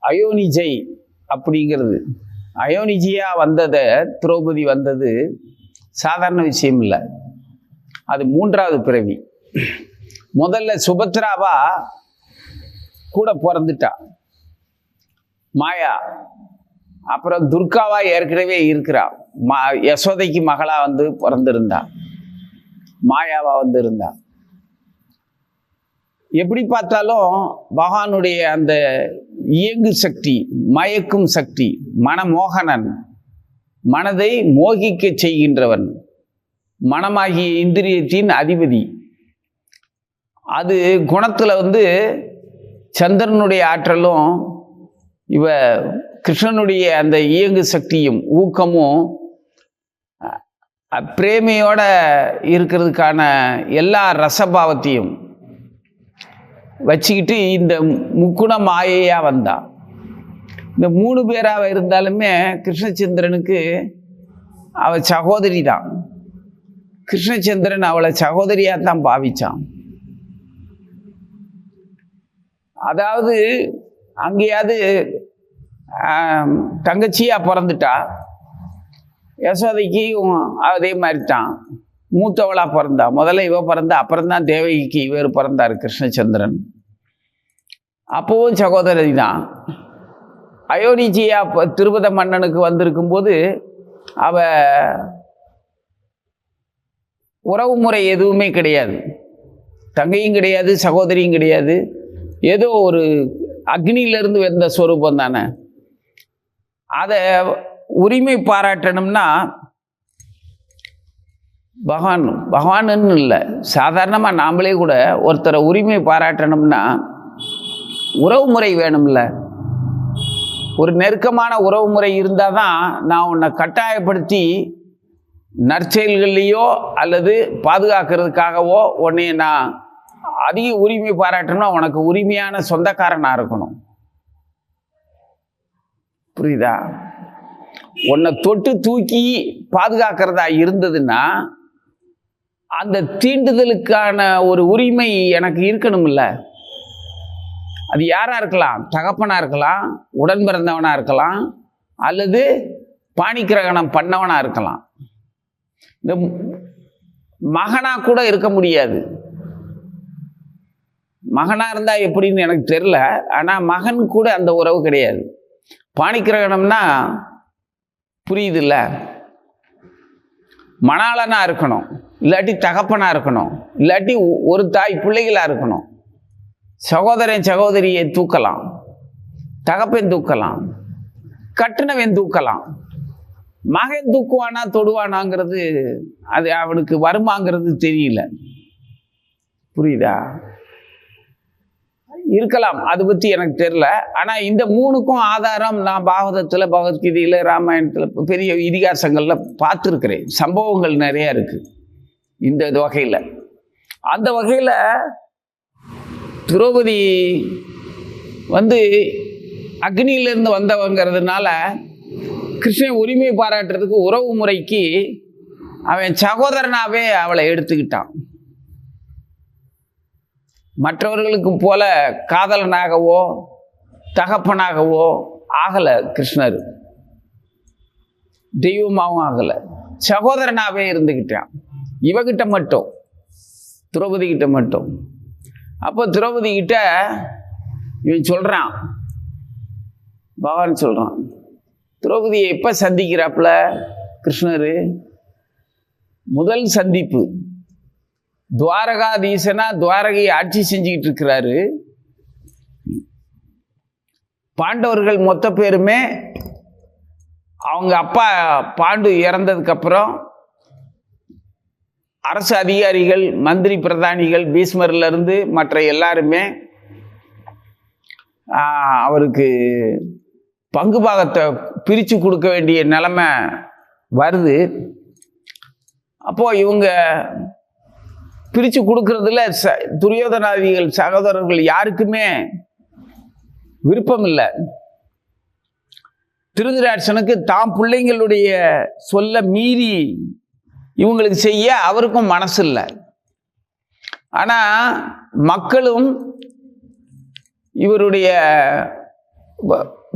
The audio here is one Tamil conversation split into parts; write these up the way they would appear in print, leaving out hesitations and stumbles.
அயோனிஜை அப்படிங்கிறது. அயோனிஜியா வந்ததை திரௌபதி வந்தது சாதாரண விஷயம் இல்லை. அது 3வது பிறவி. முதல்ல சுபத்ராவா கூட பிறந்துட்டா மாயா. அப்புறம் துர்காவா ஏற்கனவே இருக்கிறா. யசோதைக்கு மகளா வந்து பிறந்திருந்தா, மாயாவா வந்து இருந்தா. எப்படி பார்த்தாலும் பகவானுடைய அந்த இயங்கு சக்தி, மயக்கும் சக்தி, மனமோகனன், மனதை மோகிக்க செய்கின்றவன், மனமாகிய இந்திரியத்தின் அதிபதி. அது குணத்துல வந்து சந்திரனுடைய ஆற்றலும் இவ கிருஷ்ணனுடைய அந்த இயங்கு சக்தியும் ஊக்கமும் பிரேமையோட இருக்கிறதுக்கான எல்லா ரசபாவத்தையும் வச்சுக்கிட்டு இந்த முக்குண மாயையா வந்தா. இந்த 3 பேராக இருந்தாலுமே கிருஷ்ணச்சந்திரனுக்கு அவ சகோதரி தான். கிருஷ்ணச்சந்திரன் அவளை சகோதரியா தான் பாவிச்சான். அதாவது அங்கேயாவது தங்கச்சியா பிறந்துட்டா. யசோதைக்கு அதே மாதிரி தான் மூத்தவளா பிறந்தா. முதல்ல இவ பிறந்தா, அப்புறம்தான் தேவகிக்கு இவர் பிறந்தார் கிருஷ்ணச்சந்திரன். அப்பவும் சகோதரி தான். அயோனிஜியா திருபத மன்னனுக்கு வந்திருக்கும் போது அவ உறவு முறை எதுவுமே கிடையாது. தங்கையும் கிடையாது, சகோதரியும் கிடையாது. ஏதோ ஒரு அக்னியிலிருந்து வந்த ஸ்வரூபம் தானே. அதை உரிமை பாராட்டணும்னா பகவான்னு இல்லை, சாதாரணமாக நாமளே கூட ஒருத்தரை உரிமை பாராட்டணும்னா உறவு முறை வேணும்ல. ஒரு நெருக்கமான உறவு முறை இருந்தால் தான் நான் உன்னை கட்டாயப்படுத்தி நற்செயல்கள்லையோ அல்லது பாதுகாக்கிறதுக்காகவோ உன்னை நான் அதிக உரிமை பாராட்டணும்னா உனக்கு உரிமையான சொந்தக்காரனாக இருக்கணும். புரியுதா? உன்னை தொட்டு தூக்கி பாதுகாக்கிறதா இருந்ததுன்னா அந்த தீண்டுதலுக்கான ஒரு உரிமை எனக்கு இருக்கணும்ல. அது யாரா இருக்கலாம், தகப்பனா இருக்கலாம், உடன் பிறந்தவனா இருக்கலாம், அல்லது பாணிக்கிரகணம் பண்ணவனா இருக்கலாம். இந்த மகனா கூட இருக்க முடியாது. மகனா இருந்தா எப்படின்னு எனக்கு தெரியல. ஆனா மகன் கூட அந்த உறவு கிடையாது. பாணிக்கிரகணம்னா புரியுது இல்ல, மணாளனா இருக்கணும், இல்லாட்டி தகப்பனா இருக்கணும், இல்லாட்டி ஒரு தாய் பிள்ளைகளா இருக்கணும். சகோதரன் சகோதரியை தூக்கலாம், தகப்பன் தூக்கலாம், கட்டினவன் தூக்கலாம். மகன் தூக்குவானா தொடுவானாங்கிறது அது அவனுக்கு வருமாங்கிறது தெரியல. புரியுதா? இருக்கலாம், அது பற்றி எனக்கு தெரியல. ஆனால் இந்த 3க்கும் ஆதாரம் நான் பாகவதத்தில், பகவத்கீதையில், ராமாயணத்தில், பெரிய இதிகாசங்களில் பார்த்துருக்கிறேன். சம்பவங்கள் நிறையா இருக்குது இந்த வகையில். அந்த வகையில் திரௌபதி வந்து அக்னியிலிருந்து வந்தவங்கிறதுனால கிருஷ்ணன் உரிமை பாராட்டுறதுக்கு உறவு முறைக்கு அவன் சகோதரனாகவே அவளை எடுத்துக்கிட்டான். மற்றவர்களுக்கு போல காதலனாகவோ தகப்பனாகவோ ஆகலை கிருஷ்ணர், தெய்வமாகவும் ஆகலை, சகோதரனாகவே இருந்துக்கிட்டான். இவகிட்ட மட்டும், திரௌபதி கிட்ட மட்டும். அப்போ திரௌபதி கிட்ட இவன் சொல்கிறான், பகவான் சொல்கிறான், திரௌபதியை எப்போ சந்திக்கிறாப்புல கிருஷ்ணர்? முதல் சந்திப்பு துவாரகாதீசனா துவாரகையை ஆட்சி செஞ்சுக்கிட்டு இருக்கிறாரு. பாண்டவர்கள் மொத்த பேருமே அவங்க அப்பா பாண்டு இறந்ததுக்கு அப்புறம் அரசு அதிகாரிகள், மந்திரி பிரதானிகள், பீஷ்மர்ல இருந்து மற்ற எல்லாருமே அவருக்கு பங்கு பாகத்தை பிரித்து கொடுக்க வேண்டிய நிலைமை வருது. அப்போ இவங்க பிரித்து கொடுக்கறதுல துரியோதனாதிகள் சகோதரர்கள் யாருக்குமே விருப்பம் இல்லை. திருதராட்சனுக்கு தாம் பிள்ளைங்களுடைய சொல்ல மீறி இவங்களுக்கு செய்ய அவருக்கும் மனசு இல்லை. ஆனால் மக்களும் இவருடைய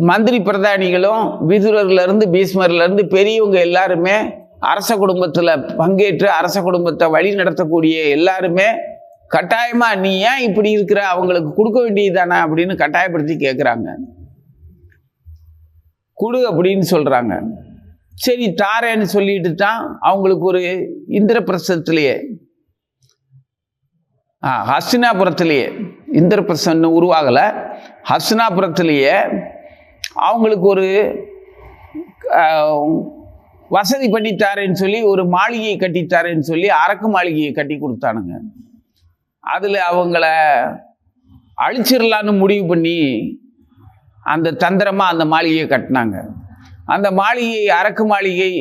மந்திரி பிரதானிகளும் விதுரர்லேருந்து பீஷ்மர்லேருந்து பெரியவங்க எல்லாருமே அரச குடும்பத்தில் பங்கேற்று அரச குடும்பத்தை வழி நடத்தக்கூடிய எல்லாருமே கட்டாயமாக நீ ஏன் இப்படி இருக்கிற, அவங்களுக்கு கொடுக்க வேண்டியதுதானே அப்படின்னு கட்டாயப்படுத்தி கேட்குறாங்க. கொடு அப்படின்னு சொல்கிறாங்க. சரி தாரேன்னு சொல்லிட்டு தான் அவங்களுக்கு ஒரு இந்திரபிரசத்திலேயே ஹஸ்தினாபுரத்திலேயே, இந்திரபிரசன் உருவாகலை, ஹஸ்தினாபுரத்திலேயே அவங்களுக்கு ஒரு வசதி பண்ணித்தாரேன்னு சொல்லி ஒரு மாளிகையை கட்டித்தாரேன்னு சொல்லி அரக்கு மாளிகையை கட்டி கொடுத்தானுங்க. அதில் அவங்கள அழிச்சிடலான்னு முடிவு பண்ணி அந்த தந்திரமாக அந்த மாளிகையை கட்டினாங்க. அந்த மாளிகை அரக்கு மாளிகை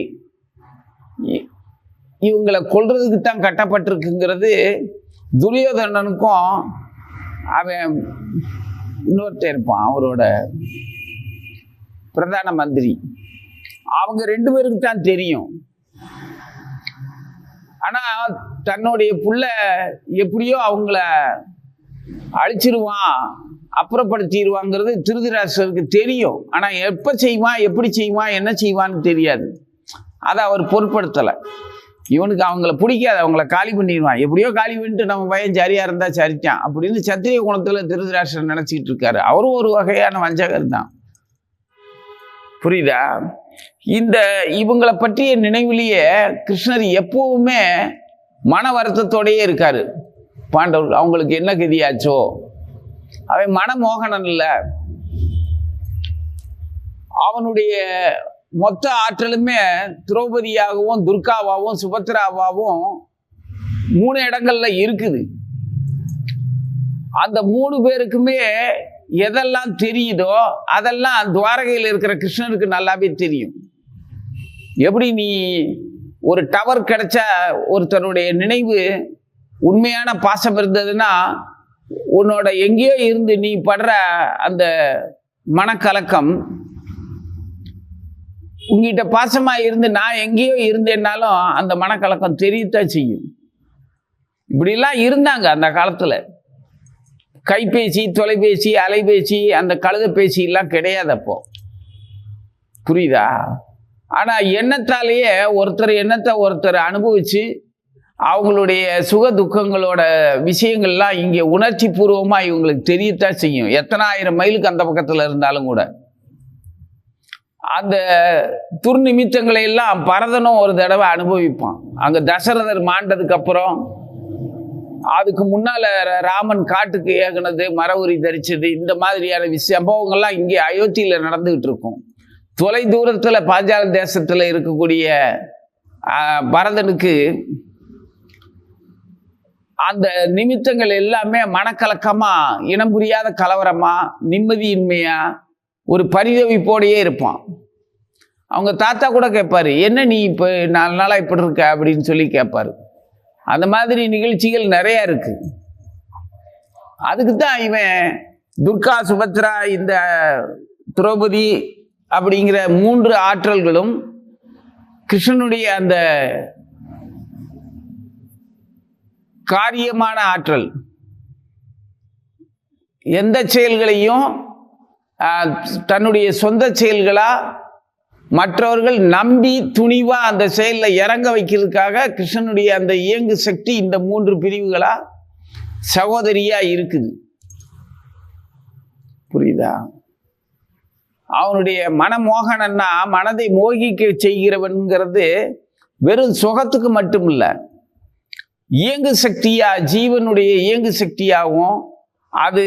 இவங்களை கொல்றதுக்கு தான் கட்டப்பட்டிருக்குங்கிறது துரியோதனனுக்கும் அவன் இன்னொருத்தர் இருப்பான் அவரோட பிரதான மந்திரி, அவங்க 2 பேருக்கு தான் தெரியும். ஆனால் தன்னுடைய புள்ள எப்படியோ அவங்கள அழிச்சிருவான், அப்புறப்படுத்திடுவாங்கிறது திருதராஷ்டிரருக்கு தெரியும். ஆனால் எப்போ செய்வான், எப்படி செய்வான், என்ன செய்வான்னு தெரியாது. அதை அவர் பொருட்படுத்தலை. இவனுக்கு அவங்கள பிடிக்காது, அவங்கள காலி பண்ணிடுவான், எப்படியோ காலி பண்ணிட்டு நம்ம பையன் சரியாக இருந்தால் சரிச்சான் அப்படின்னு சத்திரிய குணத்தில் திருதராஷ்டிரர் நினச்சிக்கிட்டு இருக்காரு. அவரும் ஒரு வகையான வஞ்சகர் தான். புரியுதா? இவங்களை பற்றிய நினைவிலேயே கிருஷ்ணர் எப்பவுமே மன வருத்தத்தோடையே இருக்காரு. பாண்டவர்கள் அவங்களுக்கு என்ன கதியாச்சோ, அவன் மனமோகனன் இல்லை, அவனுடைய மொத்த ஆற்றலுமே திரௌபதியாகவும் துர்காவாகவும் சுபத்ராவாகவும் 3 இடங்கள்ல இருக்குது. அந்த 3 பேருக்குமே எதெல்லாம் தெரியுதோ அதெல்லாம் துவாரகையில் இருக்கிற கிருஷ்ணருக்கு நல்லாவே தெரியும். எப்படி நீ ஒரு டவர் கிடைச்சா ஒருத்தருடைய நினைவு உண்மையான பாசம் இருந்ததுன்னா உன்னோட எங்கேயோ இருந்து நீ படுற அந்த மனக்கலக்கம் உங்ககிட்ட பாசமா இருந்து நான் எங்கேயோ இருந்தேன்னாலும் அந்த மனக்கலக்கம் தெரியத்தான் செய்யும். இப்படிலாம் இருந்தாங்க அந்த காலத்துல. கைபேசி, தொலைபேசி, அலைபேசி, அந்த கழுத பேசி எல்லாம் கிடையாது அப்போ. புரியுதா? ஆனா எண்ணத்தாலேயே எண்ணத்தை ஒருத்தர் அனுபவிச்சு அவங்களுடைய சுக துக்கங்களோட விஷயங்கள்லாம் இங்கே உணர்ச்சி பூர்வமா இவங்களுக்கு தெரியத்தான் செய்யும். எத்தனை ஆயிரம் மைலுக்கு அந்த பக்கத்துல இருந்தாலும் கூட அந்த துர்நிமித்தங்களை எல்லாம் பரதனும் ஒரு தடவை அனுபவிப்பான். அங்க தசரதர் மாண்டதுக்கு அப்புறம், அதுக்கு முன்னால ராமன் காட்டுக்கு ஏகுனது, மர உரி தரிச்சது, இந்த மாதிரியான சம்பவங்கள்லாம் இங்கே அயோத்தியில நடந்துகிட்டு இருக்கும். தொலை தூரத்துல பாஞ்சால தேசத்துல இருக்கக்கூடிய பரதனுக்கு அந்த நிமித்தங்கள் எல்லாமே மனக்கலக்கமா, இனம் புரியாத கலவரமா, நிம்மதியின்மையா, ஒரு பரிதவிப்போடையே இருப்பான். அவங்க தாத்தா கூட கேட்பாரு, என்ன நீ இப்போ 4 நாளா இப்படி இருக்க அப்படின்னு சொல்லி கேட்பாரு. அந்த மாதிரி நிகழ்ச்சிகள் நிறைய இருக்கு. அதுக்கு தான் இவன் துர்கா, சுபத்ரா, இந்த திரௌபதி அப்படிங்கிற 3 ஆற்றல்களும் கிருஷ்ணனுடைய அந்த காரியமான ஆற்றல். எந்த செயல்களையும் தன்னுடைய சொந்த செயல்களா மற்றவர்கள் நம்பி துணிவா அந்த செயலில் இறங்க வைக்கிறதுக்காக கிருஷ்ணனுடைய அந்த இயங்கு சக்தி இந்த 3 பிரிவுகளா சகோதரியா இருக்குது. புரியுதா? அவனுடைய மனமோகனன்னா மனதை மோகிக்க செய்கிறவன்கிறது வெறும் சுகத்துக்கு மட்டும் இல்லை, இயங்கு சக்தியா, ஜீவனுடைய இயங்கு சக்தியாகவும் அது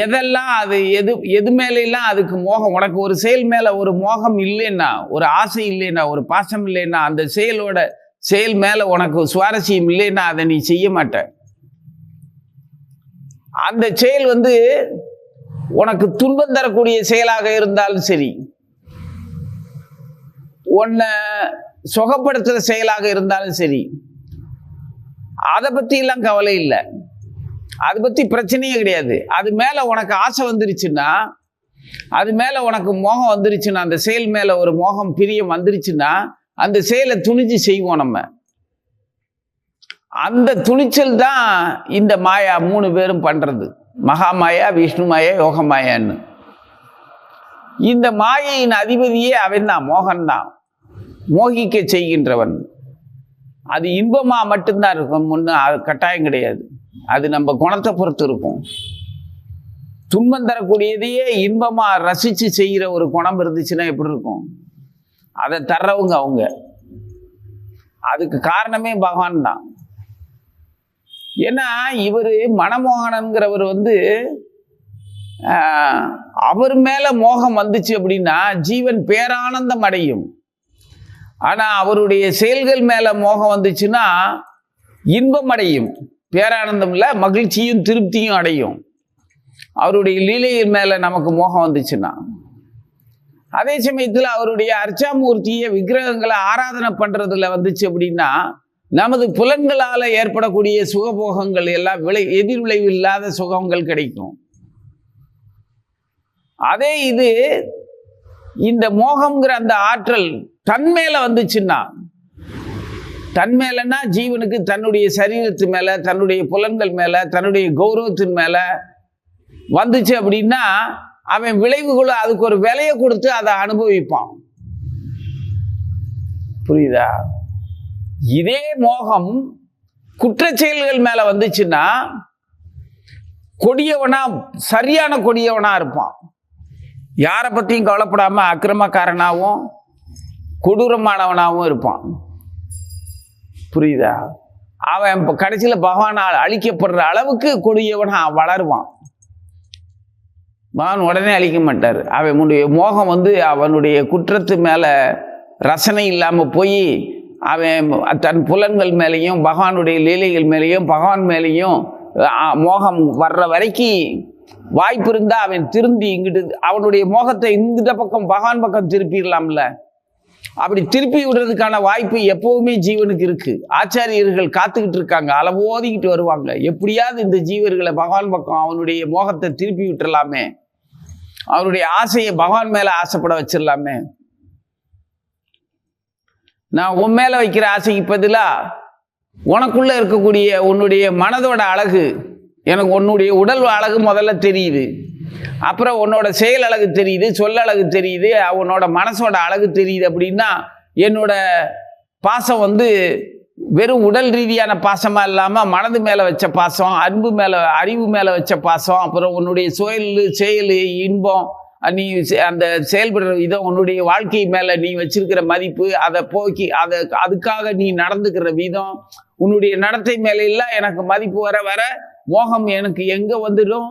எதெல்லாம் அது எது மேலாம் அதுக்கு மோகம். உனக்கு ஒரு செயல் மேல ஒரு மோகம் இல்லைன்னா, ஒரு ஆசை இல்லைன்னா, ஒரு பாசம் இல்லைன்னா, அந்த செயல் மேல உனக்கு சுவாரஸ்யம் இல்லைன்னா அதை நீ செய்ய மாட்ட. அந்த செயல் உனக்கு துன்பம் தரக்கூடிய செயலாக இருந்தாலும் சரி, உன்னை சுகப்படுத்துற செயலாக இருந்தாலும் சரி, அதை பத்தி எல்லாம் கவலை இல்லை, அதை பத்தி பிரச்சனையே கிடையாது. அது மேல உனக்கு ஆசை வந்துருச்சுன்னா, அது மேல உனக்கு மோகம் வந்துருச்சுன்னா, அந்த செயல் மேல ஒரு மோகம், பிரியம் வந்துருச்சுன்னா அந்த செயலை துணிஞ்சு செய்வோம் நம்ம. அந்த துணிச்சல் தான் இந்த மாயா 3 பேரும் பண்றது. மகாமாயா, விஷ்ணு மாயா, யோக மாயான்னு. இந்த மாயையின் அதிபதியே அவன்தான், மோகன்தான், மோகிக்க செய்கின்றவன். அது இன்பமா மட்டும்தான் இருக்கும், முன்ன அது கட்டாயம் கிடையாது. அது நம்ம குணத்தை பொறுத்து இருக்கும். துன்பம் தரக்கூடியதையே இன்பமா ரசிச்சு செய்கிற ஒரு குணம் இருந்துச்சுன்னா எப்படி இருக்கும்? அதை தர்றவங்க அவங்க. அதுக்கு காரணமே பகவான் தான். ஏன்னா இவர் மனமோகனங்கிறவர் அவர் மேல மோகம் வந்துச்சு அப்படின்னா ஜீவன் பேரானந்தம் அடையும். ஆனா அவருடைய செயல்கள் மேல மோகம் வந்துச்சுன்னா இன்பம் அடையும், பேரானந்தம் இல்லை, மகிழ்ச்சியும் திருப்தியும் அடையும். அவருடைய லீலையின் மேல நமக்கு மோகம் வந்துச்சுன்னா. அதே சமயத்தில் அவருடைய அர்ச்சாமூர்த்தியை விக்கிரகங்களை ஆராதனை பண்றதுல வந்துச்சு அப்படின்னா நமது புலன்களால ஏற்படக்கூடிய சுகபோகங்கள் எல்லாம் எதிர் விளைவு இல்லாத சுகங்கள் கிடைக்கும். அதே இது இந்த மோகம்ங்கிற அந்த ஆற்றல் தன் மேல வந்துச்சுன்னா, தன் மேலன்னா ஜீவனுக்கு தன்னுடைய சரீரத்து மேல, தன்னுடைய புலன்கள் மேல, தன்னுடைய கௌரவத்தின் மேல வந்துச்சு அப்படின்னா அவன் விளைவுகளும் அதுக்கு ஒரு விலையை கொடுத்து அதை அனுபவிப்பான். புரியுதா? இதே மோகம் குற்றச்செயல்கள் மேல வந்துச்சுன்னா கொடியவனா, சரியான கொடியவனா இருப்பான். யாரை பத்தியும் கவலைப்படாம அக்கிரமக்காரனாகவும் கொடூரமானவனாகவும் இருப்பான். புரியுதா? அவன் கடைசியில் பகவானால் அழிக்கப்படுற அளவுக்கு கொடியவனா வளருவான். பகவான் உடனே அழிக்க மாட்டார். அவனுடைய மோகம் அவனுடைய குற்றத்து மேல ரசனை இல்லாம போய் அவன் தன் புலன்கள் மேலேயும் பகவானுடைய லீலைகள் மேலேயும் பகவான் மேலேயும் மோகம் வர்ற வரைக்கும் வாய்ப்பு இருந்தா அவன் திரும்பி இங்கிட்டு அவனுடைய மோகத்தை இந்த பக்கம் பகவான் பக்கம் திருப்பிடலாம்ல. அப்படி திருப்பி விடுறதுக்கான வாய்ப்பு எப்பவுமே ஜீவனுக்கு இருக்கு. ஆச்சாரியர்கள் காத்துக்கிட்டு இருக்காங்க, அளவோதிக்கிட்டு வருவாங்க. எப்படியாவது இந்த ஜீவர்களை பகவான் பக்கம் அவனுடைய மோகத்தை திருப்பி விட்டுறலாமே, அவருடைய ஆசையை பகவான் மேல ஆசைப்பட வச்சிடலாமே. நான் உன் மேல வைக்கிற ஆசைக்கு பதிலா உனக்குள்ள இருக்கக்கூடிய உன்னுடைய மனதோட அழகு, எனக்கு உன்னுடைய உடல் அழகு முதல்ல தெரியுது, அப்புறம் உன்னோட செயல் அழகு தெரியுது, சொல்ல அழகு தெரியுது, உன்னோட மனசோட அழகு தெரியுது. அப்படின்னா என்னோட பாசம் வெறும் உடல் ரீதியான பாசமா இல்லாம மனது மேல வச்ச பாசம், அன்பு மேல, அறிவு மேல வச்ச பாசம், அப்புறம் உன்னுடைய செயல் இன்பம், நீ அந்த செயல்படுற விதம், உன்னுடைய வாழ்க்கை மேல நீ வச்சிருக்கிற மதிப்பு, அதை போக்கி அதுக்காக நீ நடந்துக்கிற விதம், உன்னுடைய நடத்தை மேல எல்லாம் எனக்கு மதிப்பு வர வர மோகம் எனக்கு எங்க வந்துடும்?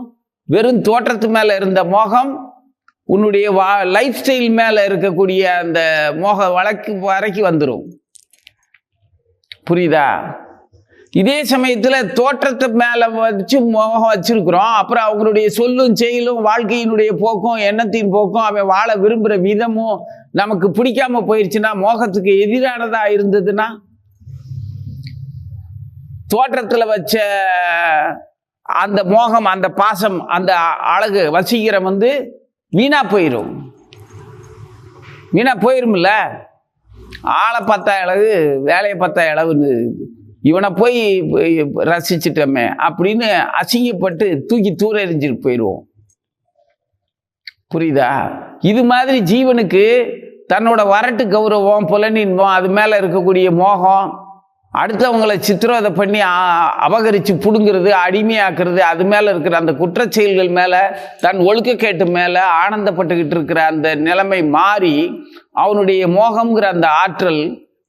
வெறும் தோற்றத்து மேல இருந்த மோகம் உன்னுடைய லைஃப் ஸ்டைல் மேல இருக்கக்கூடிய அந்த மோக வரைக்கும் வந்துடும். புரியுதா? இதே சமயத்துல தோற்றத்தை மேல வச்சு மோகம் வச்சிருக்கிறோம், அப்புறம் அவங்களுடைய சொல்லும் செயலும் வாழ்க்கையினுடைய போக்கும் எண்ணத்தின் போக்கும் அவன் வாழ விரும்புகிற விதமும் நமக்கு பிடிக்காம போயிடுச்சுன்னா, மோகத்துக்கு எதிரானதா இருந்ததுன்னா, தோற்றத்துல வச்ச அந்த மோகம், அந்த பாசம், அந்த அழகு வசீகரம் வீணா போயிடும். வீணா போயிரும்ல. ஆளை பார்த்தா அழகு, வேலையை பார்த்தா அழகுன்னு இவனை போய் ரசிச்சிட்டோமே அப்படின்னு அசிங்கப்பட்டு தூக்கி தூர எறிஞ்சிட்டு போயிடுவோம். புரியுதா? இது மாதிரி ஜீவனுக்கு தன்னோட வரட்டு கௌரவம், புலனின்பம், அது மேல இருக்கக்கூடிய மோகம், அடுத்தவங்களை சித்திரவதை பண்ணி அபகரித்து பிடுங்கிறது, அடிமையாக்குறது, அது மேலே இருக்கிற அந்த குற்றச்செயல்கள் மேலே, தன் ஒழுக்கக்கேட்டு மேலே ஆனந்தப்பட்டுக்கிட்டு இருக்கிற அந்த நிலைமை மாறி அவனுடைய மோகம்ங்கிற அந்த ஆற்றல்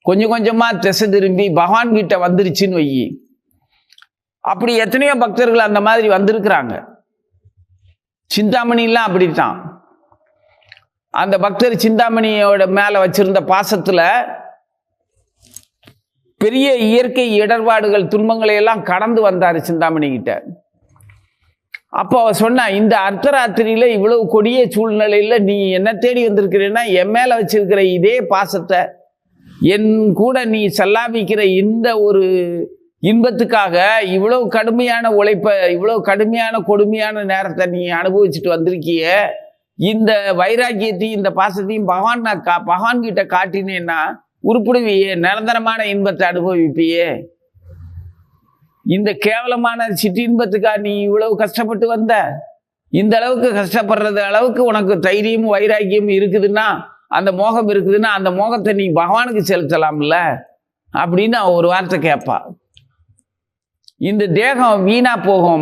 கொஞ்சம் கொஞ்சமாக திசை திரும்பி பகவான் கிட்ட வந்துருச்சுன்னு வை. அப்படி எத்தனையோ பக்தர்கள் அந்த மாதிரி வந்திருக்கிறாங்க. சிந்தாமணிலாம் அப்படித்தான். அந்த பக்தர் சிந்தாமணியோட மேலே வச்சிருந்த பாசத்தில் பெரிய இயற்கை இடர்பாடுகள், துன்பங்களை எல்லாம் கடந்து வந்தார் சிந்தாமணி கிட்ட. அப்போ அவ சொன்னா, இந்த அர்த்தராத்திரியில இவ்வளவு கொடிய சூழ்நிலையில நீ என்ன தேடி வந்திருக்கிறேன்னா, என் மேல வச்சிருக்கிற இதே பாசத்தை என் கூட நீ செல்லாமிக்கிற இந்த ஒரு இன்பத்துக்காக இவ்வளவு கடுமையான உழைப்ப, இவ்வளவு கடுமையான கொடுமையான நேரத்தை நீ அனுபவிச்சுட்டு வந்திருக்கிய. இந்த வைராக்கியத்தையும் இந்த பாசத்தையும் பகவான் கிட்ட காட்டினேன்னா உருப்பிடுவியே, நிரந்தரமான இன்பத்தை அனுபவிப்பியே. இந்த கேவலமான சிற்றின்பத்துக்காக நீ இவ்வளவு கஷ்டப்பட்டு வந்த, இந்த அளவுக்கு கஷ்டப்படுறது அளவுக்கு உனக்கு தைரியமும் வைராக்கியமும் இருக்குதுன்னா, அந்த மோகம் இருக்குதுன்னா, அந்த மோகத்தை நீ பகவானுக்கு செலுத்தலாம்ல அப்படின்னு அவ ஒரு வார்த்தை கேட்பா. இந்த தேகம் வீணா போகும்,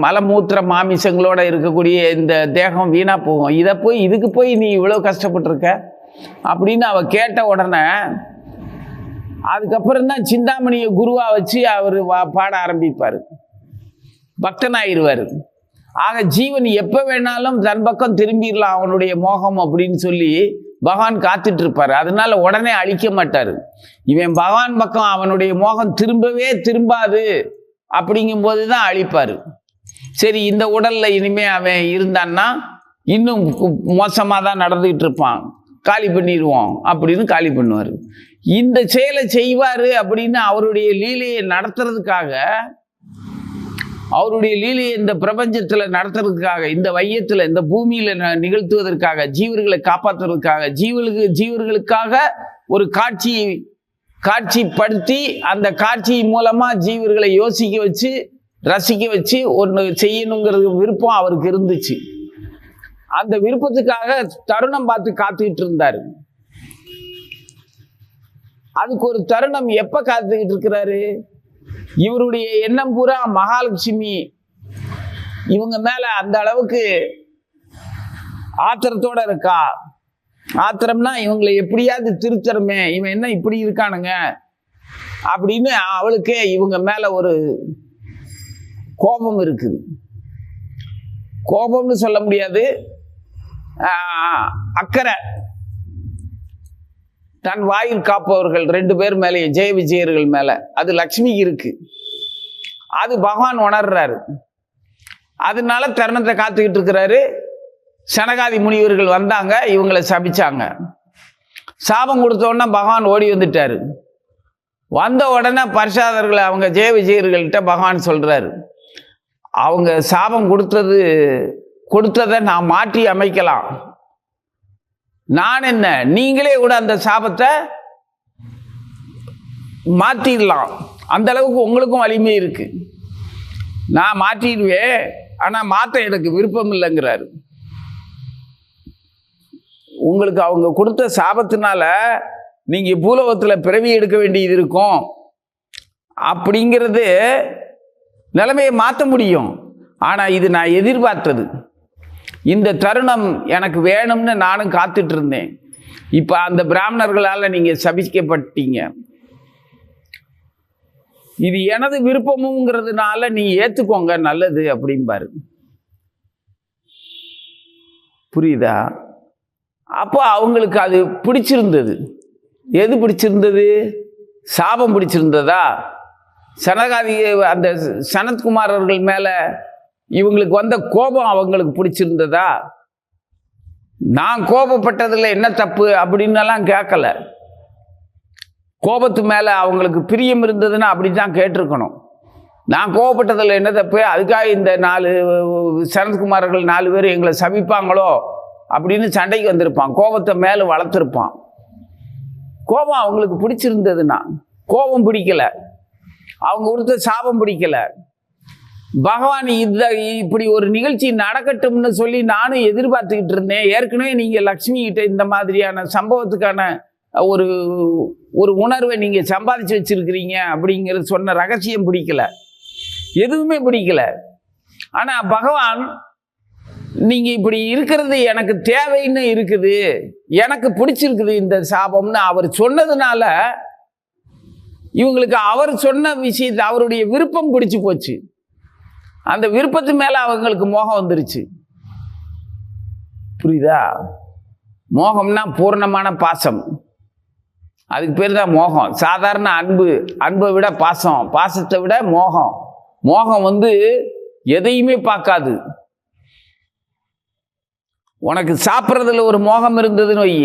மலமூத்திர மாமிசங்களோட இருக்கக்கூடிய இந்த தேகம் வீணா போகும். இதுக்கு போய் நீ இவ்வளோ கஷ்டப்பட்டிருக்க அப்படின்னு அவ கேட்ட உடனே அதுக்கப்புறம் தான் சிந்தாமணியை குருவா வச்சு அவர் பாட ஆரம்பிப்பார், பக்தனாயிருவார். ஆக ஜீவன் எப்போ வேணாலும் தன் பக்கம் திரும்பிடலாம் அவனுடைய மோகம் அப்படின்னு சொல்லி பகவான் காத்துட்டு இருப்பார். அதனால உடனே அழிக்க மாட்டார். இவன் பகவான் பக்கம் அவனுடைய மோகம் திரும்பவே திரும்பாது அப்படிங்கும்போது தான் அழிப்பார். சரி, இந்த உடல்ல இனிமே அவன் இருந்தான்னா இன்னும் மோசமாக தான் நடந்துகிட்டு இருப்பான், காலி பண்ணிடுவோம் அப்படின்னு காலி பண்ணுவார். இந்த செயலை செய்வார் அப்படின்னு அவருடைய லீலையை நடத்துறதுக்காக, அவருடைய லீலையை இந்த பிரபஞ்சத்தில் நடத்துறதுக்காக, இந்த வையத்தில் இந்த பூமியில் நிகழ்த்துவதற்காக, ஜீவர்களை காப்பாற்றுவதற்காக, ஜீவர்களுக்காக ஒரு காட்சிப்படுத்தி அந்த காட்சி மூலமா ஜீவர்களை யோசிக்க வச்சு ரசிக்க வச்சு ஒன்று செய்யணுங்கிறது விருப்பம் அவருக்கு இருந்துச்சு. அந்த விருப்பத்துக்காக தருணம் பார்த்து காத்துக்கிட்டு இருந்தார். அதுக்கு ஒரு தருணம் எப்ப காத்துக்கிட்டு இருக்கிறாரு? இவருடைய எண்ணம் பூரா மகாலட்சுமி இவங்க மேல அந்த அளவுக்கு ஆத்திரத்தோட இருக்கா. ஆத்திரம்னா இவங்களை எப்படியாவது திருத்தரமே, இவன் என்ன இப்படி இருக்கானுங்க அப்படின்னு அவளுக்கே இவங்க மேல ஒரு கோபம் இருக்குது. கோபம்னு சொல்ல முடியாது, அக்கறை. தன் வாயில் காப்பவர்கள் 2 பேர் மேலே, ஜெய விஜயர்கள் மேல, அது லக்ஷ்மிக்கு இருக்கு. அது பகவான் உணர்றாரு. அதனால தருணத்தை காத்துக்கிட்டு இருக்கிறாரு. சனகாதி முனிவர்கள் வந்தாங்க, இவங்களை சபிச்சாங்க. சாபம் கொடுத்த உடனே பகவான் ஓடி வந்துட்டாரு. வந்த உடனே பரிசாதர்களை அவங்க ஜெய விஜயர்கள்ட்ட பகவான் சொல்றாரு, அவங்க சாபம் கொடுத்ததை நான் மாற்றி அமைக்கலாம். நான் என்ன, நீங்களே கூட அந்த சாபத்தை மாற்றிடலாம், அந்த அளவுக்கு உங்களுக்கும் வலிமை இருக்கு. நான் மாற்றிடுவேன், ஆனால் மாற்ற எனக்கு விருப்பம் இல்லைங்கிறாரு. உங்களுக்கு அவங்க கொடுத்த சாபத்தினால நீங்க பூலோகத்தில் பிறவி எடுக்க வேண்டியது இருக்கும் அப்படிங்கிறது நிலைமையை மாற்ற முடியும். ஆனால் இது நான் எதிர்பார்த்தது. இந்த தருணம் எனக்கு வேணும்னு நானும் காத்துட்டு இருந்தேன். இப்போ அந்த பிராமணர்களால் நீங்கள் சபிக்கப்பட்டீங்க. இது எனது விருப்பமுங்கிறதுனால நீ ஏற்றுக்கோங்க, நல்லது அப்படிம்பாரு. புரியுதா? அப்போ அவங்களுக்கு அது பிடிச்சிருந்தது. எது பிடிச்சிருந்தது? சாபம் பிடிச்சிருந்ததா? சனகாதி அந்த சனத்குமாரர்கள் மேலே இவங்களுக்கு வந்த கோபம் அவங்களுக்கு பிடிச்சிருந்ததா? நான் கோபப்பட்டதில் என்ன தப்பு அப்படின்னலாம் கேட்கல. கோபத்து மேலே அவங்களுக்கு பிரியம் இருந்ததுன்னா அப்படி தான் கேட்டிருக்கணும். நான் கோபப்பட்டதில் என்ன தப்பு, அதுக்காக இந்த 4 சனத்குமாரர்கள் 4 பேர் எங்களை சபிப்பாங்களோ அப்படின்னு சண்டைக்கு வந்திருப்பான். கோபத்தை மேலே வளர்த்துருப்பான். கோபம் அவங்களுக்கு பிடிச்சிருந்ததுன்னா, கோபம் பிடிக்கல, அவங்க கொடுத்த சாபம் பிடிக்கல. பகவான் இப்படி ஒரு நிகழ்ச்சி நடக்கட்டும்னு சொல்லி நானும் எதிர்பார்த்துக்கிட்டு இருந்தேன். ஏற்கனவே நீங்கள் லக்ஷ்மி கிட்ட இந்த மாதிரியான சம்பவத்துக்கான ஒரு உணர்வை நீங்கள் சம்பாதிச்சு வச்சிருக்கிறீங்க அப்படிங்கிறது சொன்ன ரகசியம் பிடிக்கல, எதுவுமே பிடிக்கல. ஆனால் பகவான் நீங்கள் இப்படி இருக்கிறது எனக்கு தேவைன்னு இருக்குது, எனக்கு பிடிச்சிருக்குது இந்த சாபம்னு அவர் சொன்னதுனால இவங்களுக்கு அவர் சொன்ன விஷயத்தை அவருடைய விருப்பம் பிடிச்சு போச்சு. அந்த விருப்பத்து மேலே அவங்களுக்கு மோகம் வந்துருச்சு. புரியுதா? மோகம்னா பூர்ணமான பாசம், அதுக்கு பேர் தான் மோகம். சாதாரண அன்பை விட பாசம், பாசத்தை விட மோகம். மோகம் எதையுமே பார்க்காது. உனக்கு சாப்பிட்றதுல ஒரு மோகம் இருந்ததுன்னு வை,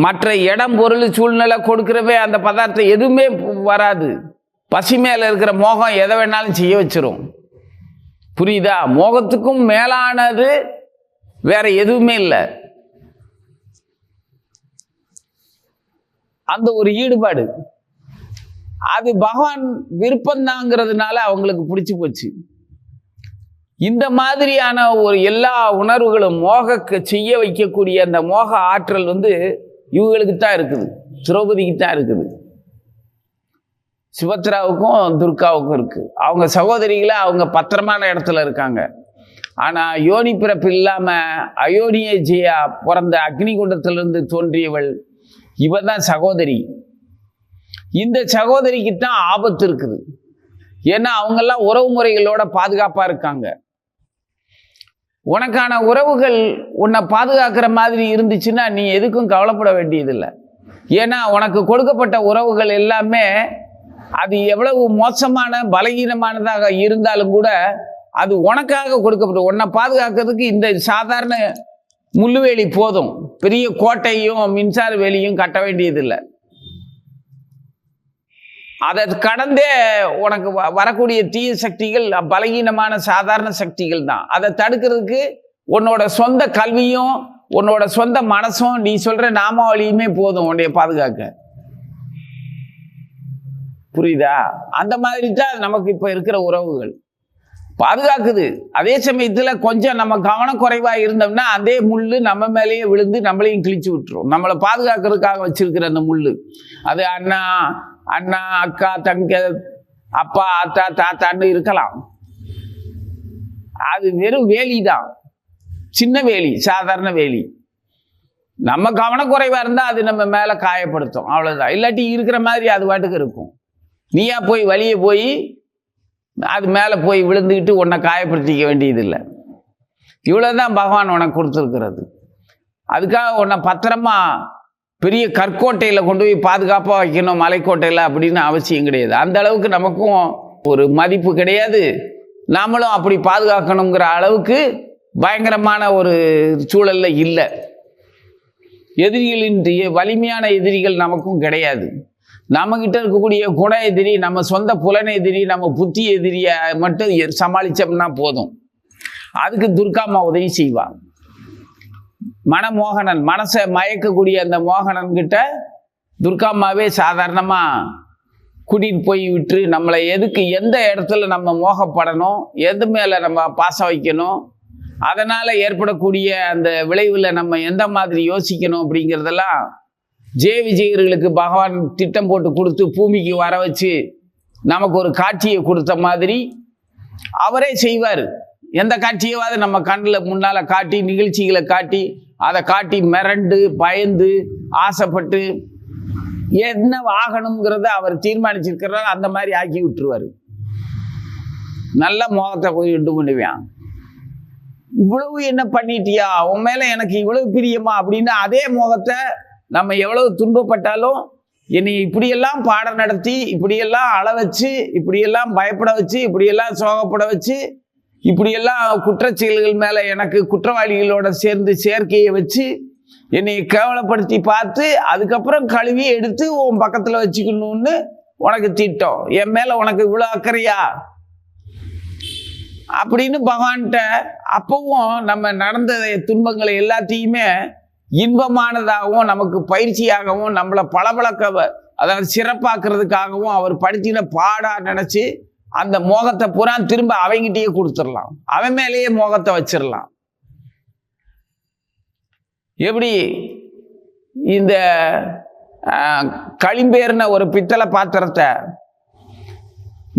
மற்ற இடம் பொருள் சூழ்நிலை கொடுக்கிறவே அந்த பதார்த்தம் எதுவுமே வராது. பசி மேலே இருக்கிற மோகம் எதை வேணாலும் செய்ய வச்சிரும். புரியுதா? மோகத்துக்கும் மேலானது வேற எதுவுமே இல்லை. அந்த ஒரு ஈடுபாடு அது பகவான் விருப்பம்தாங்கிறதுனால அவங்களுக்கு பிடிச்சி போச்சு. இந்த மாதிரியான ஒரு எல்லா உணர்வுகளும் செய்ய வைக்கக்கூடிய அந்த மோக ஆற்றல் இவங்களுக்கு தான் இருக்குது, திரௌபதிக்கு தான் இருக்குது. சுபத்ராவுக்கும் துர்காவுக்கும் இருக்கு. அவங்க சகோதரிகளை அவங்க பத்திரமான இடத்துல இருக்காங்க. ஆனால் யோனி பிறப்பு இல்லாமல் அயோனியஜியா பிறந்த அக்னிகுண்டத்திலிருந்து தோன்றியவள் இவ தான் சகோதரி. இந்த சகோதரிக்கு தான் ஆபத்து இருக்குது. ஏன்னா அவங்கெல்லாம் உறவு முறைகளோட பாதுகாப்பாக இருக்காங்க. உனக்கான உறவுகள் உன்னை பாதுகாக்கிற மாதிரி இருந்துச்சுன்னா நீ எதுக்கும் கவலைப்பட வேண்டியதில்லை. ஏன்னா உனக்கு கொடுக்கப்பட்ட உறவுகள் எல்லாமே அது எவ்வளவு மோசமான பலகீனமானதாக இருந்தாலும் கூட அது உனக்காக கொடுக்கப்பட்ட, உன்னை பாதுகாக்கிறதுக்கு இந்த சாதாரண முள்ளுவேலி போதும். பெரிய கோட்டையும் மின்சார வேலியும் கட்ட வேண்டியதில்லை. அதை கடந்தே உனக்கு வரக்கூடிய தீய சக்திகள் பலகீனமான சாதாரண சக்திகள் தான். அதை தடுக்கிறதுக்கு உன்னோட சொந்த கல்வியும் உன்னோட சொந்த மனசும் நீ சொல்ற நாமாவளியுமே போதும் உன்னைய பாதுகாக்க. புரியுதா? அந்த மாதிரி தான் நமக்கு இப்ப இருக்கிற உறவுகள் பாதுகாக்குது. அதே சமயத்துல கொஞ்சம் நம்ம கவனக்குறைவா இருந்தோம்னா அதே முள்ளு நம்ம மேலேயே விழுந்து நம்மளையும் கிழிச்சு விட்டுரும். நம்மளை பாதுகாக்கிறதுக்காக வச்சிருக்கிற அந்த முள்ளு, அது அண்ணா அண்ணா அக்கா தங்க அப்பா அத்தா தாத்தான்னு இருக்கலாம். அது வெறும் வேலி தான், சின்ன வேலி, சாதாரண வேலி. நம்ம கவனக்குறைவா இருந்தா அது நம்ம மேல காயப்படுத்தும், அவ்வளவுதான். இல்லாட்டி இருக்கிற மாதிரி அது பாட்டுக்கு இருக்கும். நீயா போய் வழியே போய் அது மேலே போய் விழுந்துக்கிட்டு உன்னை காயப்படுத்திக்க வேண்டியதில்லை. இவ்வளோதான் பகவான் உனக்கு கொடுத்துருக்கிறது. அதுக்காக உன்னை பத்திரமா பெரிய கற்கோட்டையில் கொண்டு போய் பாதுகாப்பாக வைக்கணும் மலைக்கோட்டையில் அப்படின்னு அவசியம் கிடையாது. அந்த அளவுக்கு நமக்கும் ஒரு மதிப்பு கிடையாது. நாமளும் அப்படி பாதுகாக்கணுங்கிற அளவுக்கு பயங்கரமான ஒரு சூழலில் இல்லை. எதிரிகளின் வலிமையான எதிரிகள் நமக்கும் கிடையாது. நம்மகிட்ட இருக்கக்கூடிய குண எதிரி, நம்ம சொந்த புலன் எதிரி, நம்ம புத்தி எதிரியை மட்டும் சமாளித்தோம்னா போதும். அதுக்கு துர்காம்மா உதவி செய்வாங்க. மனமோகனன், மனசை மயக்கக்கூடிய அந்த மோகனன் கிட்ட துர்காம்மாவே சாதாரணமாக கூட்டிகிட்டு போய் விட்டு நம்மளை எந்த இடத்துல நம்ம மோகப்படணும், எது மேலே நம்ம பாசம் வைக்கணும், அதனால் ஏற்படக்கூடிய அந்த விளைவில் நம்ம எந்த மாதிரி யோசிக்கணும் அப்படிங்கிறதெல்லாம் ஜெய விஜயர்களுக்கு பகவான் திட்டம் போட்டு கொடுத்து பூமிக்கு வர வச்சு நமக்கு ஒரு காட்சியை கொடுத்த மாதிரி அவரே செய்வார். எந்த காட்சியாவது நம்ம கண்ணில் முன்னால் காட்டி, நிகழ்ச்சிகளை காட்டி, அதை காட்டி மிரண்டு பயந்து ஆசைப்பட்டு என்ன ஆகணுங்கிறத அவர் தீர்மானிச்சிருக்கிறார். அந்த மாதிரி ஆக்கி விட்டுருவார். நல்ல மோகத்தை போய் உண்டு பண்ணுவான். இவ்வளவு என்ன பண்ணிட்டியா, உன் மேலே எனக்கு இவ்வளவு பிரியமா அப்படின்னு அதே மோகத்தை நம்ம எவ்வளவு துன்பப்பட்டாலும் என்னை இப்படியெல்லாம் பாடம் நடத்தி, இப்படியெல்லாம் அழ வச்சு, இப்படியெல்லாம் பயப்பட வச்சு, இப்படியெல்லாம் சோகப்பட வச்சு, இப்படியெல்லாம் குற்றச்செயல்கள் மேலே எனக்கு குற்றவாளிகளோட சேர்ந்து சேர்க்கையை வச்சு என்னை கேவலப்படுத்தி பார்த்து அதுக்கப்புறம் கழுவி எடுத்து உன் பக்கத்தில் வச்சுக்கணும்னு உனக்கு திட்டம். என் மேலே உனக்கு இவ்வளோ அக்கறையா அப்படின்னு பகவான்கிட்ட அப்பவும் நம்ம நடந்த துன்பங்களை எல்லாத்தையுமே இன்பமானதாகவும் நமக்கு பயிற்சியாகவும் நம்மளை பளபளக்க, அதாவது சிறப்பாக்குறதுக்காகவும் அவர் படுத்தின பாடா நினைச்சு அந்த மோகத்தை பூரா திரும்ப அவங்கிட்டயே கொடுத்துடலாம். அவன் மேலேயே மோகத்தை வச்சிடலாம். எப்படி இந்த களிம்பேர்ன ஒரு பித்தளை பாத்திரத்தை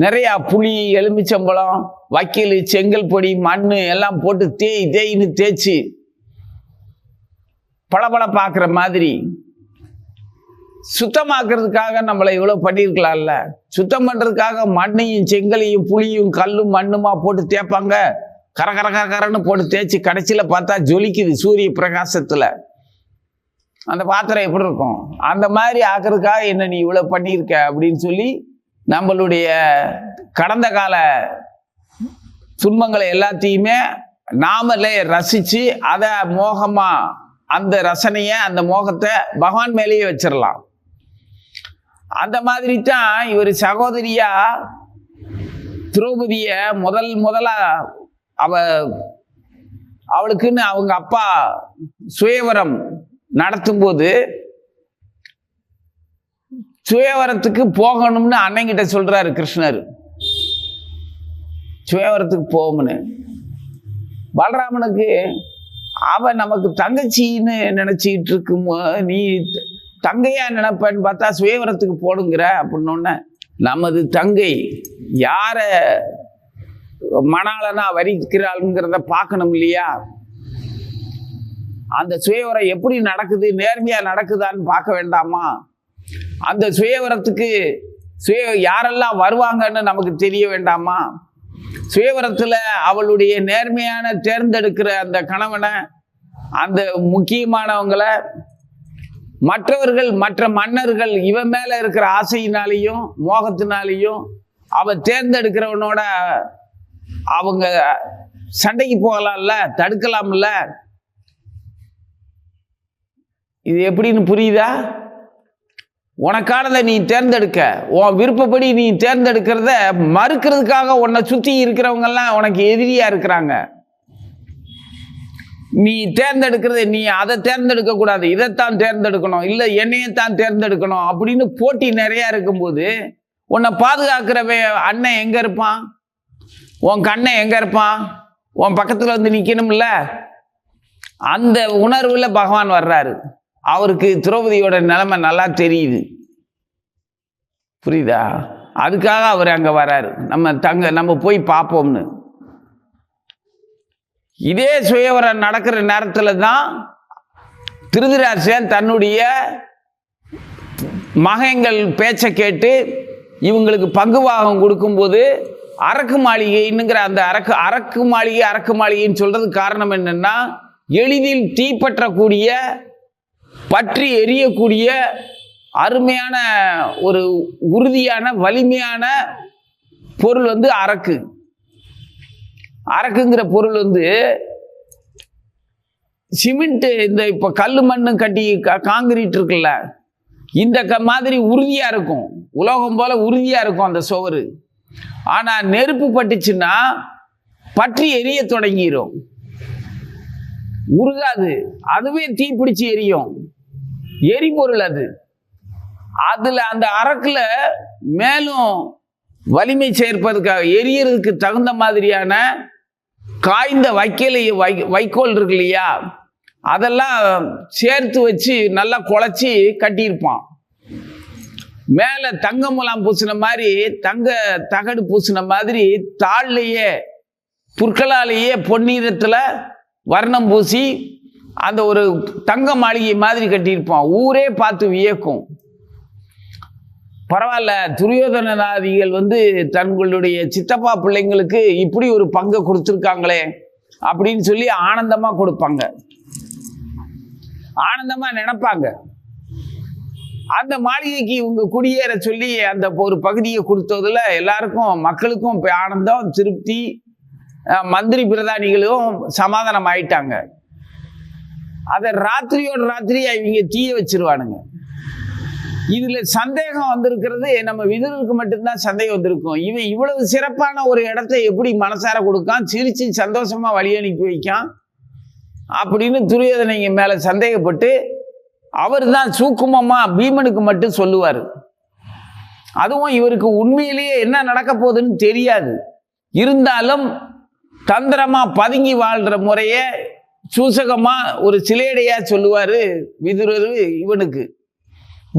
நிறைய புளி, எலுமிச்சம்பழம், வக்கீல், செங்கல் பொடி, மண் எல்லாம் போட்டு தேய்ன்னு தேய்ச்சி பளபள பார்க்குற மாதிரி சுத்தமாக்குறதுக்காக நம்மளை இவ்வளோ பண்ணியிருக்கலாம்ல. சுத்தம் பண்ணுறதுக்காக மண்ணையும் செங்கலையும் புளியும் கல்லும் மண்ணுமா போட்டு தேய்ப்பாங்க. கரன்னு போட்டு தேய்ச்சி கடைசியில் பார்த்தா ஜொலிக்குது சூரிய பிரகாசத்தில். அந்த பாத்திரம் எப்படி இருக்கும்? அந்த மாதிரி ஆக்கிறதுக்காக என்ன நீ இவ்வளோ பண்ணியிருக்க அப்படின்னு சொல்லி நம்மளுடைய கடந்த கால துன்பங்களை எல்லாத்தையுமே நாமளே ரசித்து அதை மோகமாக அந்த ரசனையை, அந்த மோகத்தை பகவான் மேலேயே வச்சிடலாம். அந்த மாதிரி தான் இவர் சகோதரியா திரௌபதிய முதலா அவளுக்குன்னு அவங்க அப்பா சுயவரம் நடத்தும்போது சுயவரத்துக்கு போகணும்னு அண்ணங்கிட்ட சொல்றாரு கிருஷ்ணர். சுயவரத்துக்கு போகணும்னு பலராமனுக்கு அவன் நமக்கு தங்கச்சின்னு நினைச்சிட்டு இருக்கும், நீ தங்கையா நினைப்பன்னு பார்த்தா சுயவரத்துக்கு போடுங்கிற அப்படின்னோடனே, நமது தங்கை யார மணாளனா வரிக்கிறாளுங்கிறத பார்க்கணும் இல்லையா? அந்த சுயவரம் எப்படி நடக்குது, நேர்மையா நடக்குதான்னு பார்க்க வேண்டாமா? அந்த சுயவரத்துக்கு யாரெல்லாம் வருவாங்கன்னு நமக்கு தெரிய வேண்டாமா? சுயவரத்துல அவளுடைய நேர்மையான தேர்ந்தெடுக்கிற அந்த கணவனை, அந்த முக்கியமானவங்களை மற்றவர்கள், மற்ற மன்னர்கள் இவன் மேல இருக்கிற ஆசையினாலையும் மோகத்தினாலையும் அவ தேர்ந்தெடுக்கிறவனோட அவங்க சண்டைக்கு போகலாம்ல, தடுக்கலாம்ல. இது எப்படின்னு புரியுதா? உனக்கானதை நீ தேர்ந்தெடுக்க, உன் விருப்பப்படி நீ தேர்ந்தெடுக்கிறத மறுக்கிறதுக்காக உன்னை சுற்றி இருக்கிறவங்க எல்லாம் உனக்கு எதிரியா இருக்கிறாங்க. நீ தேர்ந்தெடுக்கிறது, நீ அதை தேர்ந்தெடுக்க கூடாது, இதைத்தான் தேர்ந்தெடுக்கணும், இல்லை என்னையத்தான் தேர்ந்தெடுக்கணும் அப்படின்னு போட்டி நிறையா இருக்கும்போது உன்னை பாதுகாக்கிறவன் அண்ணன் எங்கே இருப்பான்? உன் கண்ணன் எங்கே இருப்பான்? உன் பக்கத்தில் வந்து நிற்கணும்ல. அந்த உணர்வில் பகவான் வர்றாரு. அவருக்கு திரௌபதியோட நிலைமை நல்லா தெரியுது, புரியுதா? அதுக்காக அவர் அங்கே வர்றாரு, நம்ம போய் பார்ப்போம்னு. இதே சுயவரம் நடக்கிற நேரத்தில் தான் திருதராஷ்டிரன் தன்னுடைய மகன்கள் பேச்சை கேட்டு இவங்களுக்கு பங்குவாகம் கொடுக்கும்போது அரக்கு மாளிகைன்னுங்கிற அந்த அரக்கு மாளிகைன்னு சொல்றதுக்கு காரணம் என்னன்னா, எளிதில் தீப்பற்றக்கூடிய, பற்றி எரியக்கூடிய அருமையான ஒரு உறுதியான வலிமையான பொருள் வந்து அரக்கு. அரக்குங்கிற பொருள் வந்து சிமெண்ட், இந்த இப்போ கல் மண்ணு கட்டி காங்கிரீட் இருக்குல்ல, இந்த மாதிரி உறுதியா இருக்கும், உலோகம் போல உறுதியா இருக்கும் அந்த சுவரு. ஆனா நெருப்பு பட்டுச்சுன்னா பற்றி எரிய தொடங்கிரும், உருகாது, அதுவே தீப்பிடிச்சு எரியும், எரிபொருள் அது. அதுல அந்த அரக்குல மேலும் வலிமை சேர்ப்பதுக்காக எரியறதுக்கு தகுந்த மாதிரியான காய்ந்த வைக்கோல் இருக்கு இல்லையா, அதெல்லாம் சேர்த்து வச்சு நல்லா குழச்சி கட்டியிருப்பான். மேல தங்க முலாம் பூசின மாதிரி, தங்க தகடு பூசின மாதிரி தாள்லையே புற்களாலேயே பொன்னீரத்துல வர்ணம் பூசி அந்த ஒரு தங்க மாளிகை மாதிரி கட்டியிருப்பான். ஊரே பார்த்து வியக்கும். பரவாயில்ல, துரியோதனாதிகள் வந்து தங்களுடைய சித்தப்பா பிள்ளைங்களுக்கு இப்படி ஒரு பங்கை கொடுத்துருக்காங்களே அப்படின்னு சொல்லி ஆனந்தமா கொடுப்பாங்க, ஆனந்தமா நினைப்பாங்க. அந்த மாளிகைக்கு இவங்க குடியேற சொல்லி அந்த ஒரு பகுதியை கொடுத்ததுல எல்லாருக்கும், மக்களுக்கும் ஆனந்தம், திருப்தி, மந்திரி பிரதானிகளும் சமாதானம் ஆயிட்டாங்க. அதை ராத்திரியோட ராத்திரி இவங்க தீய வச்சிருவானுங்க. இதுல சந்தேகம் வந்திருக்கிறது, நம்ம விதுரருக்கு மட்டும்தான் சந்தேகம் வந்திருக்கும். இவன் இவ்வளவு சிறப்பான ஒரு இடத்தை எப்படி மனசார கொடுக்கான், சிரிச்சு சந்தோஷமா வழி அனுப்பி வைக்கான் அப்படின்னு துரியோதனைங்க மேல சந்தேகப்பட்டு அவர் தான் சூக்குமமா பீமனுக்கு மட்டும் சொல்லுவார். அதுவும் இவருக்கு உண்மையிலேயே என்ன நடக்க போகுதுன்னு தெரியாது. இருந்தாலும் தந்திரமா பதுங்கி வாழ்ற முறைய சூசகமா ஒரு சிலேடையா சொல்லுவாரு விதுரர் இவனுக்கு,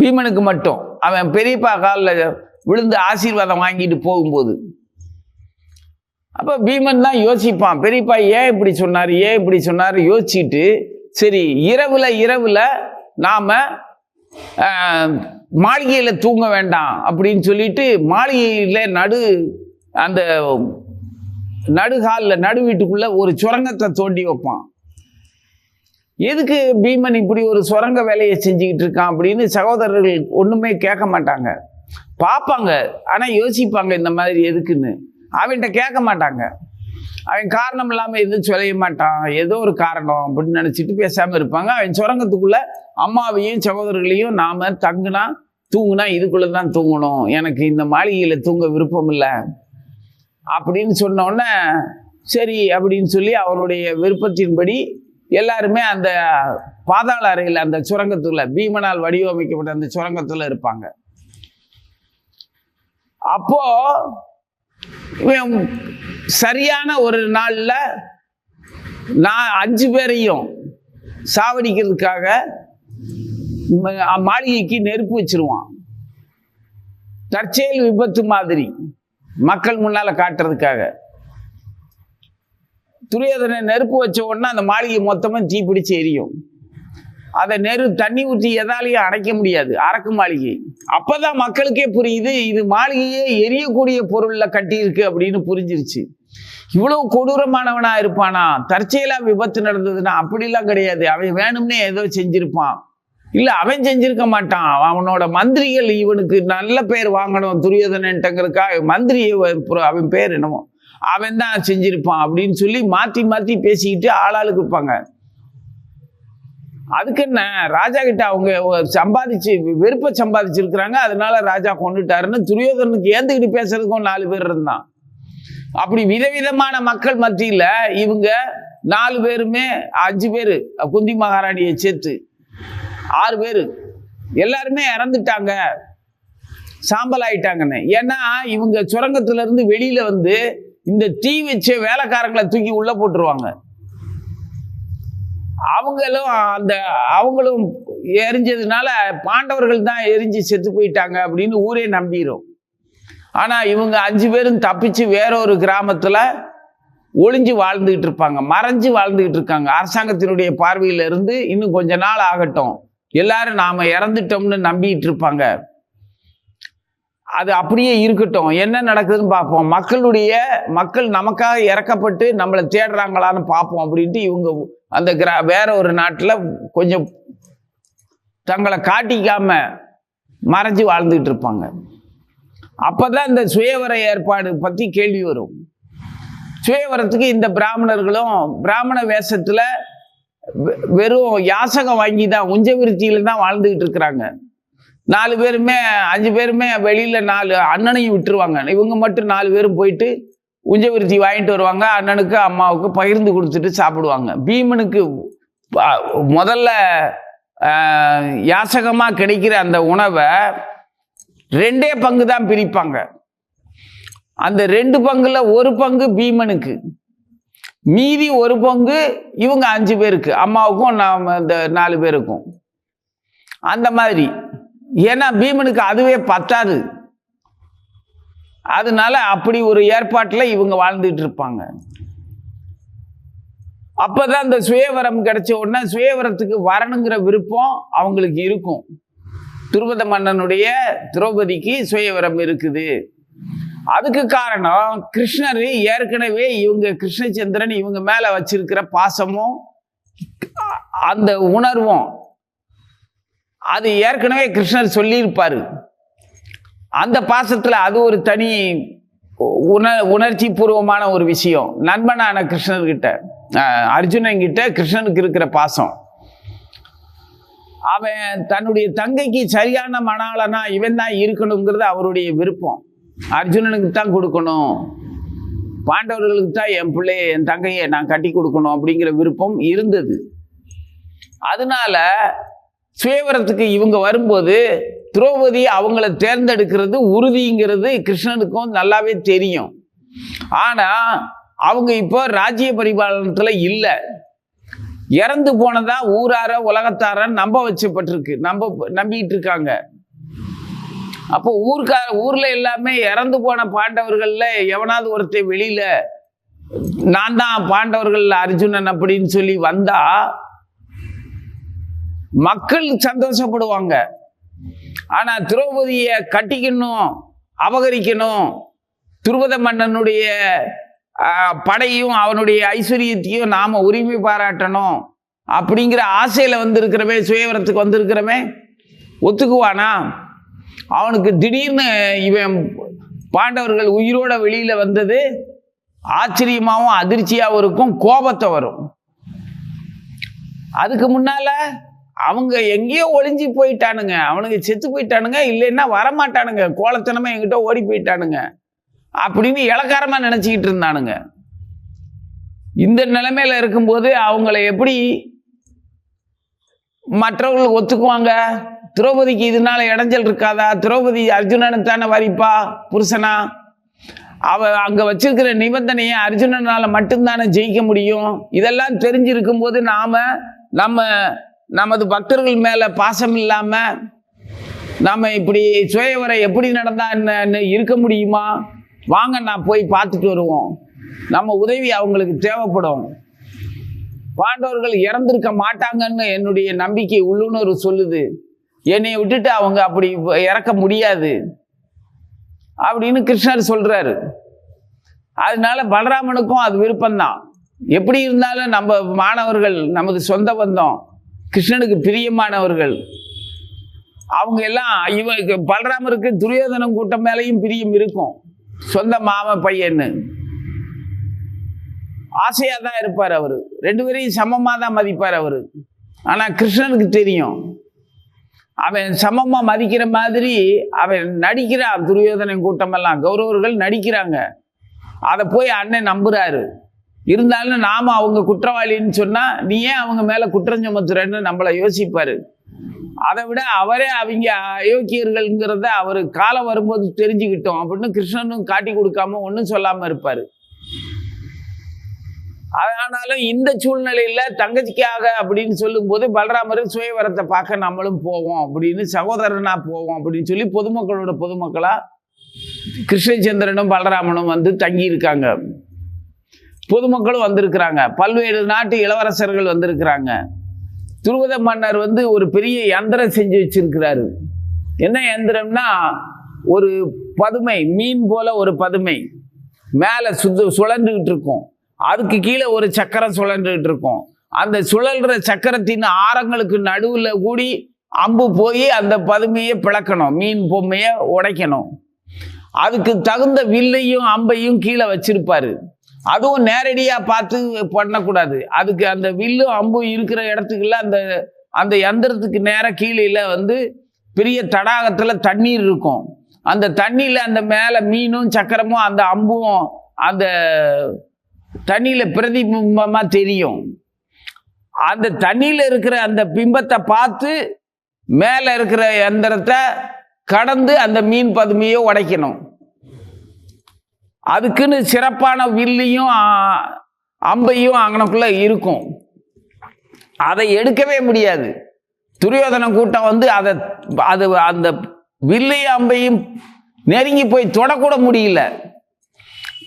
பீமனுக்கு மட்டும். அவன் பெரியப்பா காலில் விழுந்து ஆசீர்வாதம் வாங்கிட்டு போகும்போது அப்ப பீமன் தான் யோசிப்பான், பெரியப்பா ஏன் இப்படி சொன்னாரு யோசிச்சுட்டு, சரி இரவுல நாம மாளிகையில தூங்க வேண்டாம் அப்படின்னு சொல்லிட்டு மாளிகையில அந்த நடுகாலில் நடு வீட்டுக்குள்ள ஒரு சுரங்கத்தை தோண்டி வைப்பான். எதுக்கு பீமன் இப்படி ஒரு சுரங்க வேலையை செஞ்சுக்கிட்டு இருக்கான் அப்படின்னு சகோதரர்கள் ஒண்ணுமே கேட்க மாட்டாங்க, பார்ப்பாங்க, ஆனா யோசிப்பாங்க இந்த மாதிரி எதுக்குன்னு. அவன்கிட்ட கேட்க மாட்டாங்க, அவன் காரணம் இல்லாம எதுவும் சொல்ல மாட்டான், ஏதோ ஒரு காரணம் அப்படின்னு நினைச்சிட்டு பேசாம இருப்பாங்க. அவன் சுரங்கத்துக்குள்ள அம்மாவையும் சகோதரர்களையும் நாம தூங்குனா இதுக்குள்ளதான் தூங்கணும், எனக்கு இந்த மாளிகையில தூங்க விருப்பம் இல்லை அப்படின்னு சொன்ன உடனே சரி அப்படின்னு சொல்லி அவருடைய விருப்பத்தின்படி எல்லாருமே அந்த பாதாள அறையில், அந்த சுரங்கத்துல, பீமனால் வடிவமைக்கப்பட்ட அந்த சுரங்கத்துல இருப்பாங்க. அப்போ சரியான ஒரு நாள்ல நான் 5 பேரையும் சாவடிக்கிறதுக்காக மாளிகைக்கு நெருப்பு வச்சிருவான். தற்செயல் விபத்து மாதிரி மக்கள் முன்னால காட்டுறதுக்காக. துரியோதனை நெருப்பு வச்ச உடனே அந்த மாளிகை மொத்தமும் தீப்பிடிச்சு எரியும். அதை தண்ணி ஊற்றி எதாலையும் அடைக்க முடியாது, அரக்கு மாளிகை. அப்பதான் மக்களுக்கே புரியுது இது மாளிகையே எரியக்கூடிய பொருள்ல கட்டியிருக்கு அப்படின்னு புரிஞ்சிருச்சு. இவ்வளவு கொடூரமானவனா இருப்பானா? தற்செயலா விபத்து நடந்ததுன்னா அப்படிலாம் கிடையாது. அவன் வேணும்னே ஏதோ செஞ்சிருப்பான். இல்ல அவன் செஞ்சிருக்க மாட்டான். அவனோட மந்திரிகள் இவனுக்கு நல்ல பேர் வாங்கணும் துரியோதனன்ட்டங்கிறதுக்காக மந்திரியை அவன் பேர் என்னமோ அவன் தான் செஞ்சிருப்பான் அப்படின்னு சொல்லி மாத்தி மாத்தி பேசிக்கிட்டு ஆளாளுக்கு இருப்பாங்க. அதுக்கு என்ன, ராஜா கிட்ட அவங்க சம்பாதிச்சு வெறுப்பை சம்பாதிச்சிருக்கிறாங்க, அதனால ராஜா கொண்டுட்டாருன்னு துரியோதனுக்கு ஏந்துக்கிட்டு பேசுறதுக்கும் 4 பேர் இருந்தான். அப்படி விதவிதமான மக்கள் மத்தியில இவங்க 4 பேருமே 5 பேரு குந்தி மகாராணியை சேர்த்து 6 பேரு எல்லாருமே இறந்துட்டாங்க, சாம்பல் ஆயிட்டாங்கன்னு. ஏன்னா இவங்க சுரங்கத்துல இருந்து வெளியில வந்து இந்த தீ வச்ச வேலைக்காரங்களை தூக்கி உள்ள போட்டுருவாங்க. அவங்களும் எரிஞ்சதுனால பாண்டவர்கள் தான் எரிஞ்சு செத்து போயிட்டாங்க அப்படின்னு ஊரே நம்பிடும். ஆனா இவங்க 5 பேரும் தப்பிச்சு வேற ஒரு கிராமத்துல ஒளிஞ்சு வாழ்ந்துகிட்டு இருப்பாங்க, மறைஞ்சு வாழ்ந்துகிட்டு இருக்காங்க. அரசாங்கத்தினுடைய பார்வையில இருந்து இன்னும் கொஞ்ச நாள் ஆகட்டும், எல்லாரும் நாம இறந்துட்டோம்னு நம்பிட்டு இருப்பாங்க. அது அப்படியே இருக்கட்டும், என்ன நடக்குதுன்னு பார்ப்போம், மக்கள் நமக்காக இறக்கப்பட்டு நம்மளை தேடுறாங்களான்னு பார்ப்போம் அப்படின்ட்டு இவங்க அந்த வேற ஒரு நாட்டுல கொஞ்சம் தங்களை காட்டிக்காம மறைஞ்சு வாழ்ந்துகிட்டு இருப்பாங்க. அப்பதான் இந்த சுயவர ஏற்பாடு பத்தி கேள்வி வரும். சுயவரத்துக்கு இந்த பிராமணர்களும் பிராமண வேஷத்துல வெறும் யாசகம் வாங்கி தான் உஞ்சவிருத்தியில தான் வாழ்ந்துகிட்டு இருக்கிறாங்க. 4 பேருமே 5 பேருமே வெளியில 4 அண்ணனையும் விட்டுருவாங்க. இவங்க மட்டும் 4 பேரும் போயிட்டு உஞ்சவிருத்தி வாங்கிட்டு வருவாங்க. அண்ணனுக்கு அம்மாவுக்கு பகிர்ந்து கொடுத்துட்டு சாப்பிடுவாங்க. பீமனுக்கு முதல்ல யாசகமா கிடைக்கிற அந்த உணவை 2 பங்கு தான் பிரிப்பாங்க. அந்த 2 பங்குல 1 பங்கு பீமனுக்கு, மீதி 1 பங்கு இவங்க 5 பேருக்கு, அம்மாவுக்கும் இந்த 4 பேருக்கும். அந்த மாதிரி. ஏன்னா பீமனுக்கு அதுவே பத்தாது. அதனால அப்படி ஒரு ஏற்பாட்டில் இவங்க வாழ்ந்துட்டு இருப்பாங்க. அப்பதான் இந்த சுயவரம் கிடைச்ச உடனே சுயவரத்துக்கு வரணுங்கிற விருப்பம் அவங்களுக்கு இருக்கும். துருபத மன்னனுடைய திரௌபதிக்கு சுயவரம் இருக்குது. அதுக்கு காரணம் கிருஷ்ணர் ஏற்கனவே இவங்க கிருஷ்ணச்சந்திரன் இவங்க மேல வச்சிருக்கிற பாசமும் அந்த உணர்வும் அது ஏற்கனவே கிருஷ்ணர் சொல்லியிருப்பாரு. அந்த பாசத்துல அது ஒரு தனி உணர்ச்சி பூர்வமான ஒரு விஷயம். நண்பனான கிருஷ்ணர்கிட்ட அர்ஜுனன் கிட்ட கிருஷ்ணனுக்கு இருக்கிற பாசம். அவன் தன்னுடைய தங்கைக்கு சரியான மணாளனா இவன் தான் இருக்கணுங்கிறது அவருடைய விருப்பம். அர்ஜுனனுக்கு தான் கொடுக்கணும், பாண்டவர்களுக்கு தான் என் பிள்ளைய என் தங்கையை நான் கட்டி கொடுக்கணும் அப்படிங்கிற விருப்பம் இருந்தது. அதனால சுயவரத்துக்கு இவங்க வரும்போது திரௌபதி அவங்கள தேர்ந்தெடுக்கிறது உறுதிங்கிறது கிருஷ்ணனுக்கும் நல்லாவே தெரியும். ஆனா அவங்க இப்போ ராஜ்ய பரிபாலனத்துல இல்லை, இறந்து போனதா ஊரார உலகத்தார நம்ப வச்சப்பட்டிருக்கு, நம்பிட்டு இருக்காங்க. அப்போ ஊர்ல எல்லாமே இறந்து போன பாண்டவர்கள்ல எவனாவது ஒருத்தர் வெளியில நான் தான் பாண்டவர்கள் அர்ஜுனன் அப்படின்னு சொல்லி வந்தா மக்கள் சந்தோஷப்படுவாங்க. ஆனா திரௌபதியை கட்டிக்கணும், அபகரிக்கணும், துருபத மன்னனுடைய படையும் அவனுடைய ஐஸ்வர்யத்தையும் நாம உரிமை பாராட்டணும் அப்படிங்கிற ஆசையில வந்திருக்கிறவே சுயவரத்துக்கு வந்திருக்கிறவே ஒத்துக்குவானா? அவனுக்கு திடீர்னு இவன் பாண்டவர்கள் உயிரோட வெளியில வந்தது ஆச்சரியமாகவும் அதிர்ச்சியாகவும் இருக்கும், கோபத்தை வரும். அதுக்கு முன்னால அவங்க எங்கேயோ ஒளிஞ்சு போயிட்டானுங்க, அவனுங்க செத்து போயிட்டானுங்க, இல்லைன்னா வரமாட்டானுங்க, கோலத்தனமா எங்கிட்ட ஓடி போயிட்டானுங்க அப்படின்னு இளக்காரமா நினைச்சுக்கிட்டு இருந்தானுங்க. இந்த நிலைமையில இருக்கும்போது அவங்கள எப்படி மற்றவர்கள் ஒத்துக்குவாங்க? திரௌபதிக்கு இதனால இடைஞ்சல் இருக்காதா? திரௌபதி அர்ஜுனனு தானே வரிப்பா புருஷனா, அங்க வச்சிருக்கிற நிபந்தனையை அர்ஜுனனால மட்டும்தானே ஜெயிக்க முடியும். இதெல்லாம் தெரிஞ்சிருக்கும் போது நமது பக்தர்கள் மேல பாசம் இல்லாம நாம இப்படி சுயவரை எப்படி நடந்தா என்ன இருக்க முடியுமா? வாங்க நான் போய் பார்த்துட்டு வருவோம். நம்ம உதவி அவங்களுக்கு தேவைப்படும். பாண்டவர்கள் இறந்திருக்க மாட்டாங்கன்னு என்னுடைய நம்பிக்கை உள்ளுணர்வு சொல்லுது. என்னைய விட்டுட்டு அவங்க அப்படி இறக்க முடியாது அப்படின்னு கிருஷ்ணர் சொல்றாரு. அதனால பலராமனுக்கும் அது விருப்பம்தான். எப்படி இருந்தாலும் நம்ம மாணவர்கள், நமது சொந்த பந்தம், கிருஷ்ணனுக்கு பிரியமானவர்கள், அவங்க எல்லாம் பலராமருக்கு துரியோதனம் கூட்டம் மேலேயும் பிரியம் இருக்கும். சொந்த மாம பையன்னு ஆசையா தான் இருப்பார். அவரு 2 பேரையும் சமமா தான் மதிப்பார் அவரு. ஆனா கிருஷ்ணனுக்கு தெரியும் அவன் சமமா மதிக்கிற மாதிரி அவன் நடிக்கிறான். துரியோதன கூட்டம் எல்லாம் கௌரவர்கள் நடிக்கிறாங்க. அதை போய் அண்ணன் நம்புறாரு. இருந்தாலும் நாம அவங்க குற்றவாளின்னு சொன்னா நீ ஏன் அவங்க மேல குற்றம் சுமத்துறன்னு நம்மளை யோசிப்பாரு. அதை விட அவரே அவங்க அயோக்கியர்கள்ங்கிறத அவரு காலம் வரும்போது தெரிஞ்சுக்கிட்டோம் அப்படின்னு கிருஷ்ணனும் காட்டி கொடுக்காம ஒன்றும் சொல்லாம இருப்பாரு. ஆனாலும் இந்த சூழ்நிலையில தங்கச்சிக்காக அப்படின்னு சொல்லும் போது பலராமர் சுயவரத்தை பார்க்க நம்மளும் போவோம் அப்படின்னு, சகோதரனா போவோம் அப்படின்னு சொல்லி பொதுமக்களா கிருஷ்ணச்சந்திரனும் பலராமனும் வந்து தங்கி இருக்காங்க. பொதுமக்களும் வந்திருக்கிறாங்க. பல்வேறு நாட்டு இளவரசர்கள் வந்திருக்கிறாங்க. துருவத மன்னர் வந்து ஒரு பெரிய யந்திரம் செஞ்சு வச்சிருக்கிறாரு. என்ன யந்திரம்னா, ஒரு பதுமை, மீன் போல ஒரு பதுமை மேலே சுழன்றுகிட்டு இருக்கும். அதுக்கு கீழே ஒரு சக்கரம் சுழன்றுகிட்டு இருக்கும். அந்த சுழல்ற சக்கரத்தின் ஆரங்களுக்கு நடுவில் கூடி அம்பு போய் அந்த பதுமையை பிளக்கணும், மீன் பொம்மையை உடைக்கணும். அதுக்கு தகுந்த வில்லையும் அம்பையும் கீழே வச்சிருப்பாரு. அதுவும் நேரடியாக பார்த்து பண்ணக்கூடாது. அதுக்கு அந்த வில்லும் அம்பும் இருக்கிற இடத்துக்குள்ள அந்த யந்திரத்துக்கு நேராக கீழே வந்து பெரிய தடாகத்தில் தண்ணீர் இருக்கும். அந்த தண்ணியில் அந்த மேலே மீனும் சக்கரமும் அந்த அம்பும் அந்த தண்ணியில் பிரதிபிம்பமாக தெரியும். அந்த தண்ணியில் இருக்கிற அந்த பிம்பத்தை பார்த்து மேலே இருக்கிற யந்திரத்தை கடந்து அந்த மீன் பதுமையை உடைக்கணும். அதுக்குன்னு சிறப்பான வில்லையும் அம்பையும் அங்கனக்குள்ள இருக்கும். அதை எடுக்கவே முடியாது. துரியோதன கூட்டம் வந்து அந்த வில்லையும் அம்பையும் நெருங்கி போய் தொடக்கூட முடியல.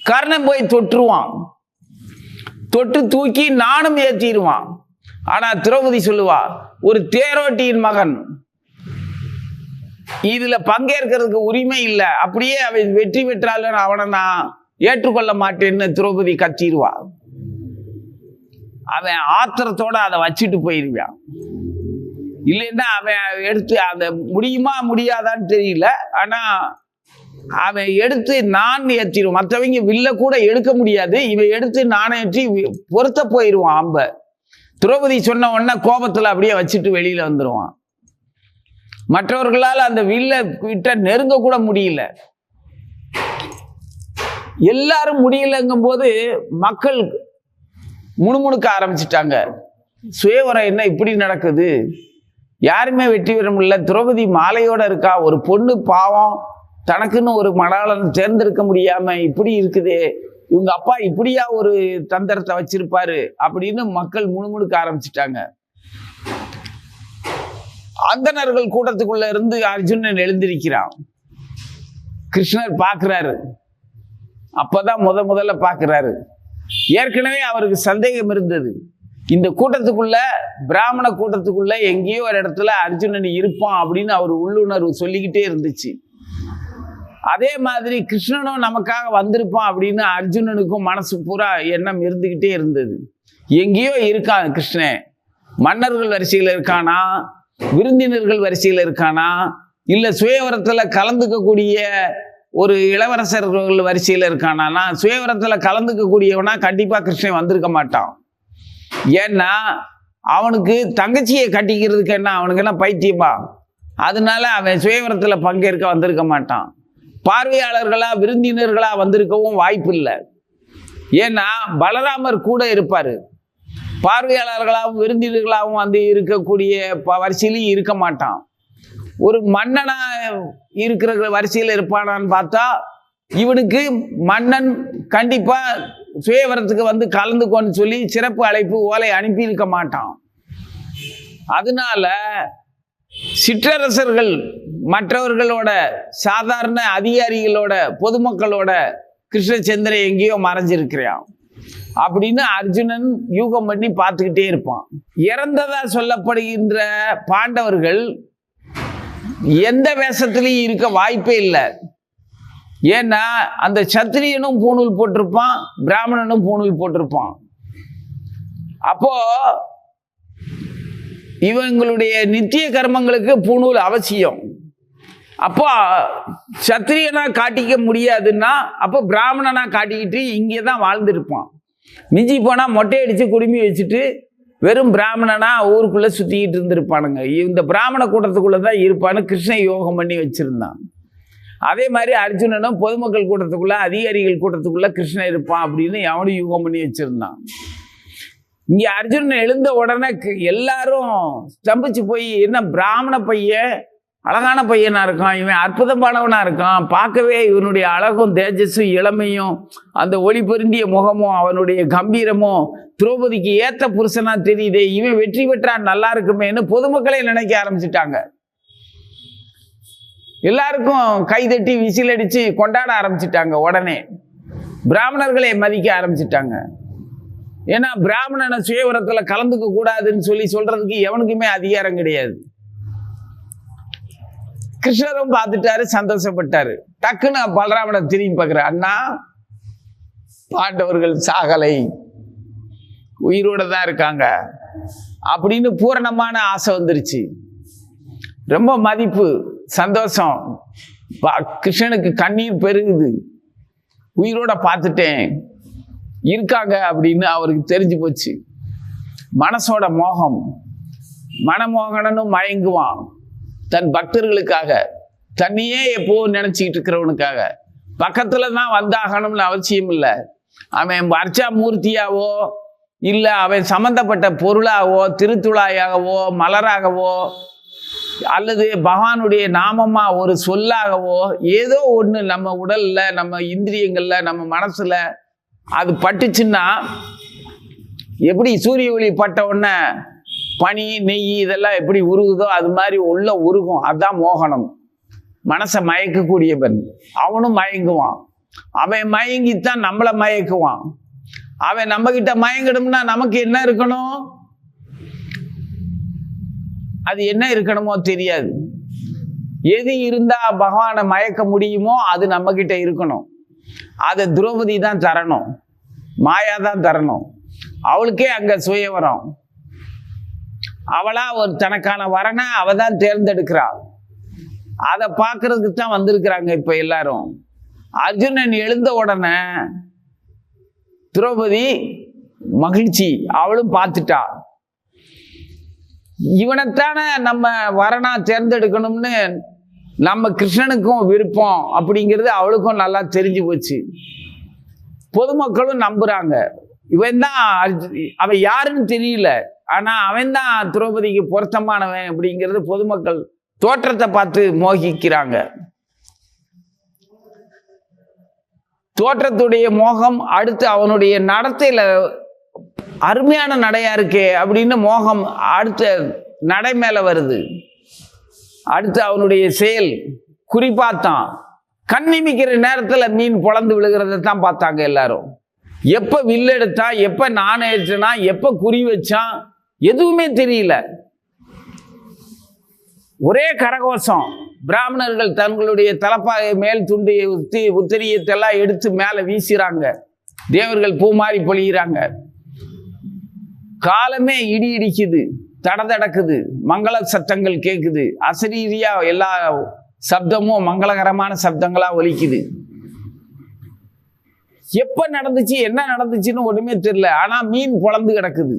கர்ணன் போய் தொற்றுவான், தொட்டு தூக்கி நானும் ஏற்றிடுவான். ஆனா திரௌபதி சொல்லுவா, ஒரு தேரோட்டியின் மகன், இதுல பங்கேற்கிறதுக்கு உரிமை இல்லை, அப்படியே அவன் வெற்றி பெற்றாலும் அவனை நான் ஏற்றுக்கொள்ள மாட்டேன்னு திரௌபதி கத்திடுவா. அவன் ஆத்திரத்தோட அதை வச்சுட்டு போயிருவான். இல்லைன்னா அவன் எடுத்து அந்த முடியுமா முடியாதான்னு தெரியல, ஆனா அவன் எடுத்து நான் ஏற்றிடுவான். மற்றவங்க வில்ல கூட எடுக்க முடியாது, இவன் எடுத்து நானே ஏற்றி பொருத்த போயிடுவான் அம்ப. திரௌபதி சொன்ன உடனே கோபத்துல அப்படியே வச்சுட்டு வெளியில வந்துடுவான். மற்றவர்களால் அந்த வில்ல கிட்ட நெருங்க கூட முடியல. எல்லாரும் முடியலங்கும் போது மக்கள் முணுமுணுக்க ஆரம்பிச்சிட்டாங்க. சுயவரம் என்ன இப்படி நடக்குது, யாருமே வெற்றி பெற முடியல, திரௌபதி மாலையோட இருக்கா, ஒரு பொண்ணு பாவம் தனக்குன்னு ஒரு மணாளன் தேர்ந்தெடுக்க முடியாம இப்படி இருக்குதே, இவங்க அப்பா இப்படியா ஒரு தந்திரத்தை வச்சிருப்பாரு அப்படின்னு மக்கள் முணுமுணுக்க ஆரம்பிச்சிட்டாங்க. அந்தணர்கள் கூட்டத்துக்குள்ள இருந்து அர்ஜுனன் எழுந்திருக்கிறான். கிருஷ்ணர் பார்க்கிறாரு. அப்பதான் முதல்ல பார்க்கிறாரு. ஏற்கனவே அவருக்கு சந்தேகம் இருந்தது, இந்த கூட்டத்துக்குள்ள, பிராமண கூட்டத்துக்குள்ள எங்கேயோ ஒரு இடத்துல அர்ஜுனன் இருப்பான் அப்படின்னு அவர் உள்ளுணர்வு சொல்லிக்கிட்டே இருந்துச்சு. அதே மாதிரி கிருஷ்ணனும் நமக்காக வந்திருப்பான் அப்படின்னு அர்ஜுனனுக்கும் மனசு பூரா எண்ணம் இருந்துகிட்டே இருந்தது. எங்கேயோ இருக்கான் கிருஷ்ணன். மன்னர்கள் வரிசையில் இருக்கானா, விருந்தினர்கள் வரிசையில் இருக்கானா, இல்லை சுயவரத்தில் கலந்துக்கக்கூடிய ஒரு இளவரசர்கள் வரிசையில் இருக்கானா? சுயவரத்தில் கலந்துக்கக்கூடியவனா கண்டிப்பாக கிருஷ்ணன் வந்திருக்க மாட்டான். ஏன்னா அவனுக்கு தங்கச்சியை கட்டிக்கிறதுக்கு என்ன, அவனுக்கு என்ன பைத்தியமா? அதனால அவன் சுயவரத்தில் பங்கேற்க வந்திருக்க மாட்டான். பார்வையாளர்களா விருந்தினர்களா வந்திருக்கவும் வாய்ப்பு இல்லை. ஏன்னா பலராமர் கூட இருப்பாரு. பார்வையாளர்களாகவும் விருந்தினர்களாகவும் வந்து இருக்கக்கூடிய வரிசையிலையும் இருக்க மாட்டான். ஒரு மன்னனா இருக்கிற வரிசையில் இருப்பானான்னு பார்த்தா இவனுக்கு மன்னன் கண்டிப்பா சுயவரத்துக்கு வந்து கலந்துக்கோன்னு சொல்லி சிறப்பு அழைப்பு ஓலை அனுப்பியிருக்க மாட்டான். அதனால சிற்றரசர்கள் மற்றவர்களோட சாதாரண அதிகாரிகளோட பொதுமக்களோட கிருஷ்ணச்சந்திரன் எங்கேயோ மறைஞ்சிருக்கிறான் அப்படின்னு அர்ஜுனன் யூகம் பண்ணி பார்த்துக்கிட்டே இருப்பான். இறந்ததா சொல்லப்படுகின்ற பாண்டவர்கள் எந்த வேஷத்திலையும் இருக்க வாய்ப்பே இல்லை. ஏன்னா அந்த சத்திரியனும் பூணூல் போட்டிருப்பான், பிராமணனும் பூணூல் போட்டிருப்பான். அப்போ இவங்களுடைய நித்திய கர்மங்களுக்கு பூணூல் அவசியம். அப்போ சத்திரியனா காட்டிக்க முடியாதுன்னா அப்போ பிராமணனா காட்டிக்கிட்டு இங்கே தான் வாழ்ந்துருப்பான். மிஞ்சி போனால் மொட்டை அடித்து குடுமி வச்சுட்டு வெறும் பிராமணனா ஊருக்குள்ளே சுற்றிக்கிட்டு இருந்திருப்பானுங்க. இந்த பிராமண கூட்டத்துக்குள்ளே தான் இருப்பான்னு கிருஷ்ணன் யோகம் பண்ணி வச்சுருந்தான். அதே மாதிரி அர்ஜுனனும் பொதுமக்கள் கூட்டத்துக்குள்ளே அதிகாரிகள் கூட்டத்துக்குள்ளே கிருஷ்ணன் இருப்பான் அப்படின்னு எவனும் யோகம் பண்ணி வச்சுருந்தான். இங்கே அர்ஜுனன் எழுந்த உடனே எல்லாரும் ஸ்தம்பிச்சு போய், என்ன பிராமண பையன் அழகான பையனா இருக்கான், இவன் அற்புதமானவனா இருக்கான், பார்க்கவே இவனுடைய அழகும் தேஜஸும் இளமையும் அந்த ஒளி பொருந்திய முகமும் அவனுடைய கம்பீரமும் திரௌபதிக்கு ஏற்ற புருஷனா தெரியுதே, இவன் வெற்றி பெற்றா நல்லா இருக்குமேன்னு பொதுமக்களே நினைக்க ஆரம்பிச்சுட்டாங்க. எல்லாருக்கும் கைதட்டி விசில் அடிச்சு கொண்டாட ஆரம்பிச்சிட்டாங்க. உடனே பிராமணர்களை மதிக்க ஆரம்பிச்சிட்டாங்க. ஏன்னா பிராமணனை சுயவரத்துல கலந்துக்க கூடாதுன்னு சொல்றதுக்கு எவனுக்குமே அதிகாரம் கிடையாது. கிருஷ்ணரும் பார்த்துட்டாரு, சந்தோஷப்பட்டாரு. டக்குன்னு பலராமனை திரும்பி பார்க்கிற, அண்ணா பாண்டவர்கள் சாகலை, உயிரோட தான் இருக்காங்க அப்படின்னு பூரணமான ஆசை வந்துருச்சு. ரொம்ப மதிப்பு, சந்தோஷம். கிருஷ்ணனுக்கு கண்ணீர் பெருகுது. உயிரோட பார்த்துட்டேன், இருக்காங்க அப்படின்னு அவருக்கு தெரிஞ்சு போச்சு. மனசோட மோகம், மனமோகனனும் மயங்குவான் தன் பக்தர்களுக்காக, தன்னையே எப்போவும் நினைச்சிக்கிட்டு இருக்கிறவனுக்காக. பக்கத்துல தான் வந்தாகணும்னு அவசியம் இல்லை. அவன் அர்ச்சா மூர்த்தியாவோ இல்லை அவன் சம்பந்தப்பட்ட பொருளாகவோ திருத்துழாயாகவோ மலராகவோ அல்லது பகவானுடைய நாமமா ஒரு சொல்லாகவோ ஏதோ ஒன்று நம்ம உடல்ல நம்ம இந்திரியங்கள்ல நம்ம மனசுல அது பட்டுச்சுன்னா, எப்படி சூரிய ஒளி பட்ட உடனே பனி நெய் இதெல்லாம் எப்படி உருகுதோ அது மாதிரி உள்ள உருகும். அதுதான் மோகனம். மனசை மயக்கக்கூடியவன் அவனும் மயங்குவான். அவன் மயங்கித்தான் நம்மளை மயக்குவான். அவன் நம்ம கிட்ட மயங்கிடும்னா நமக்கு என்ன இருக்கணும், அது என்ன இருக்கணுமோ தெரியாது. எது இருந்தா பகவானை மயக்க முடியுமோ அது நம்ம கிட்ட இருக்கணும். அதை திரௌபதி தான் தரணும், மாயா தான் தரணும். அவளுக்கே அங்க சுயவரம். அவளா ஒரு தனக்கான வரனை அவ தான் தேர்ந்தெடுக்கிறாள். அதை பார்க்கறதுக்கு தான் வந்திருக்கிறாங்க இப்ப எல்லாரும். அர்ஜுனன் எழுந்த உடனே திரௌபதி மகிழ்ச்சி, அவளும் பார்த்துட்டா. இவனைத்தானே நம்ம வரனா தேர்ந்தெடுக்கணும்னு நம்ம கிருஷ்ணனுக்கும் விருப்பம் அப்படிங்கிறது அவளுக்கும் நல்லா தெரிஞ்சு போச்சு. பொதுமக்களும் நம்புறாங்க. இவன் தான் அவன் யாருன்னு தெரியல, ஆனா அவன் தான் திரௌபதிக்கு பொருத்தமானவன் அப்படிங்கிறது பொதுமக்கள் தோற்றத்தை பார்த்து மோகிக்கிறாங்க. தோற்றத்துடைய மோகம் அடுத்து அவனுடைய நடத்தையில அருமையான நடையா இருக்கே அப்படின்னு மோகம் அடுத்த நடை மேல வருது. அடுத்து அவனுடைய செயல் குறிப்பாத்தான் கண்ணிமிக்கிற நேரத்துல மீன் பொழந்து விழுகிறத தான் பார்த்தாங்க எல்லாரும். எப்ப வில்லு எடுத்தான், எப்ப நான் ஏற்றினா, எப்ப குறி வச்சான் எதுவுமே தெரியல. ஒரே கரகோஷம். பிராமணர்கள் தங்களுடைய தலப்பாகை மேல் துண்டு உத்திரியத்தெல்லாம் எடுத்து மேல வீசுறாங்க. தேவர்கள் பூமாரி பொழிகிறாங்க. காலமே இடி இடிக்குது, தடதடக்குது, மங்கள சத்தங்கள் கேட்குது. அசரீரியா எல்லா சப்தமும் மங்களகரமான சப்தங்களா ஒலிக்குது. எப்ப நடந்துச்சு என்ன நடந்துச்சுன்னு ஒண்ணுமே தெரியல. ஆனா மீன் பொழந்து கிடக்குது.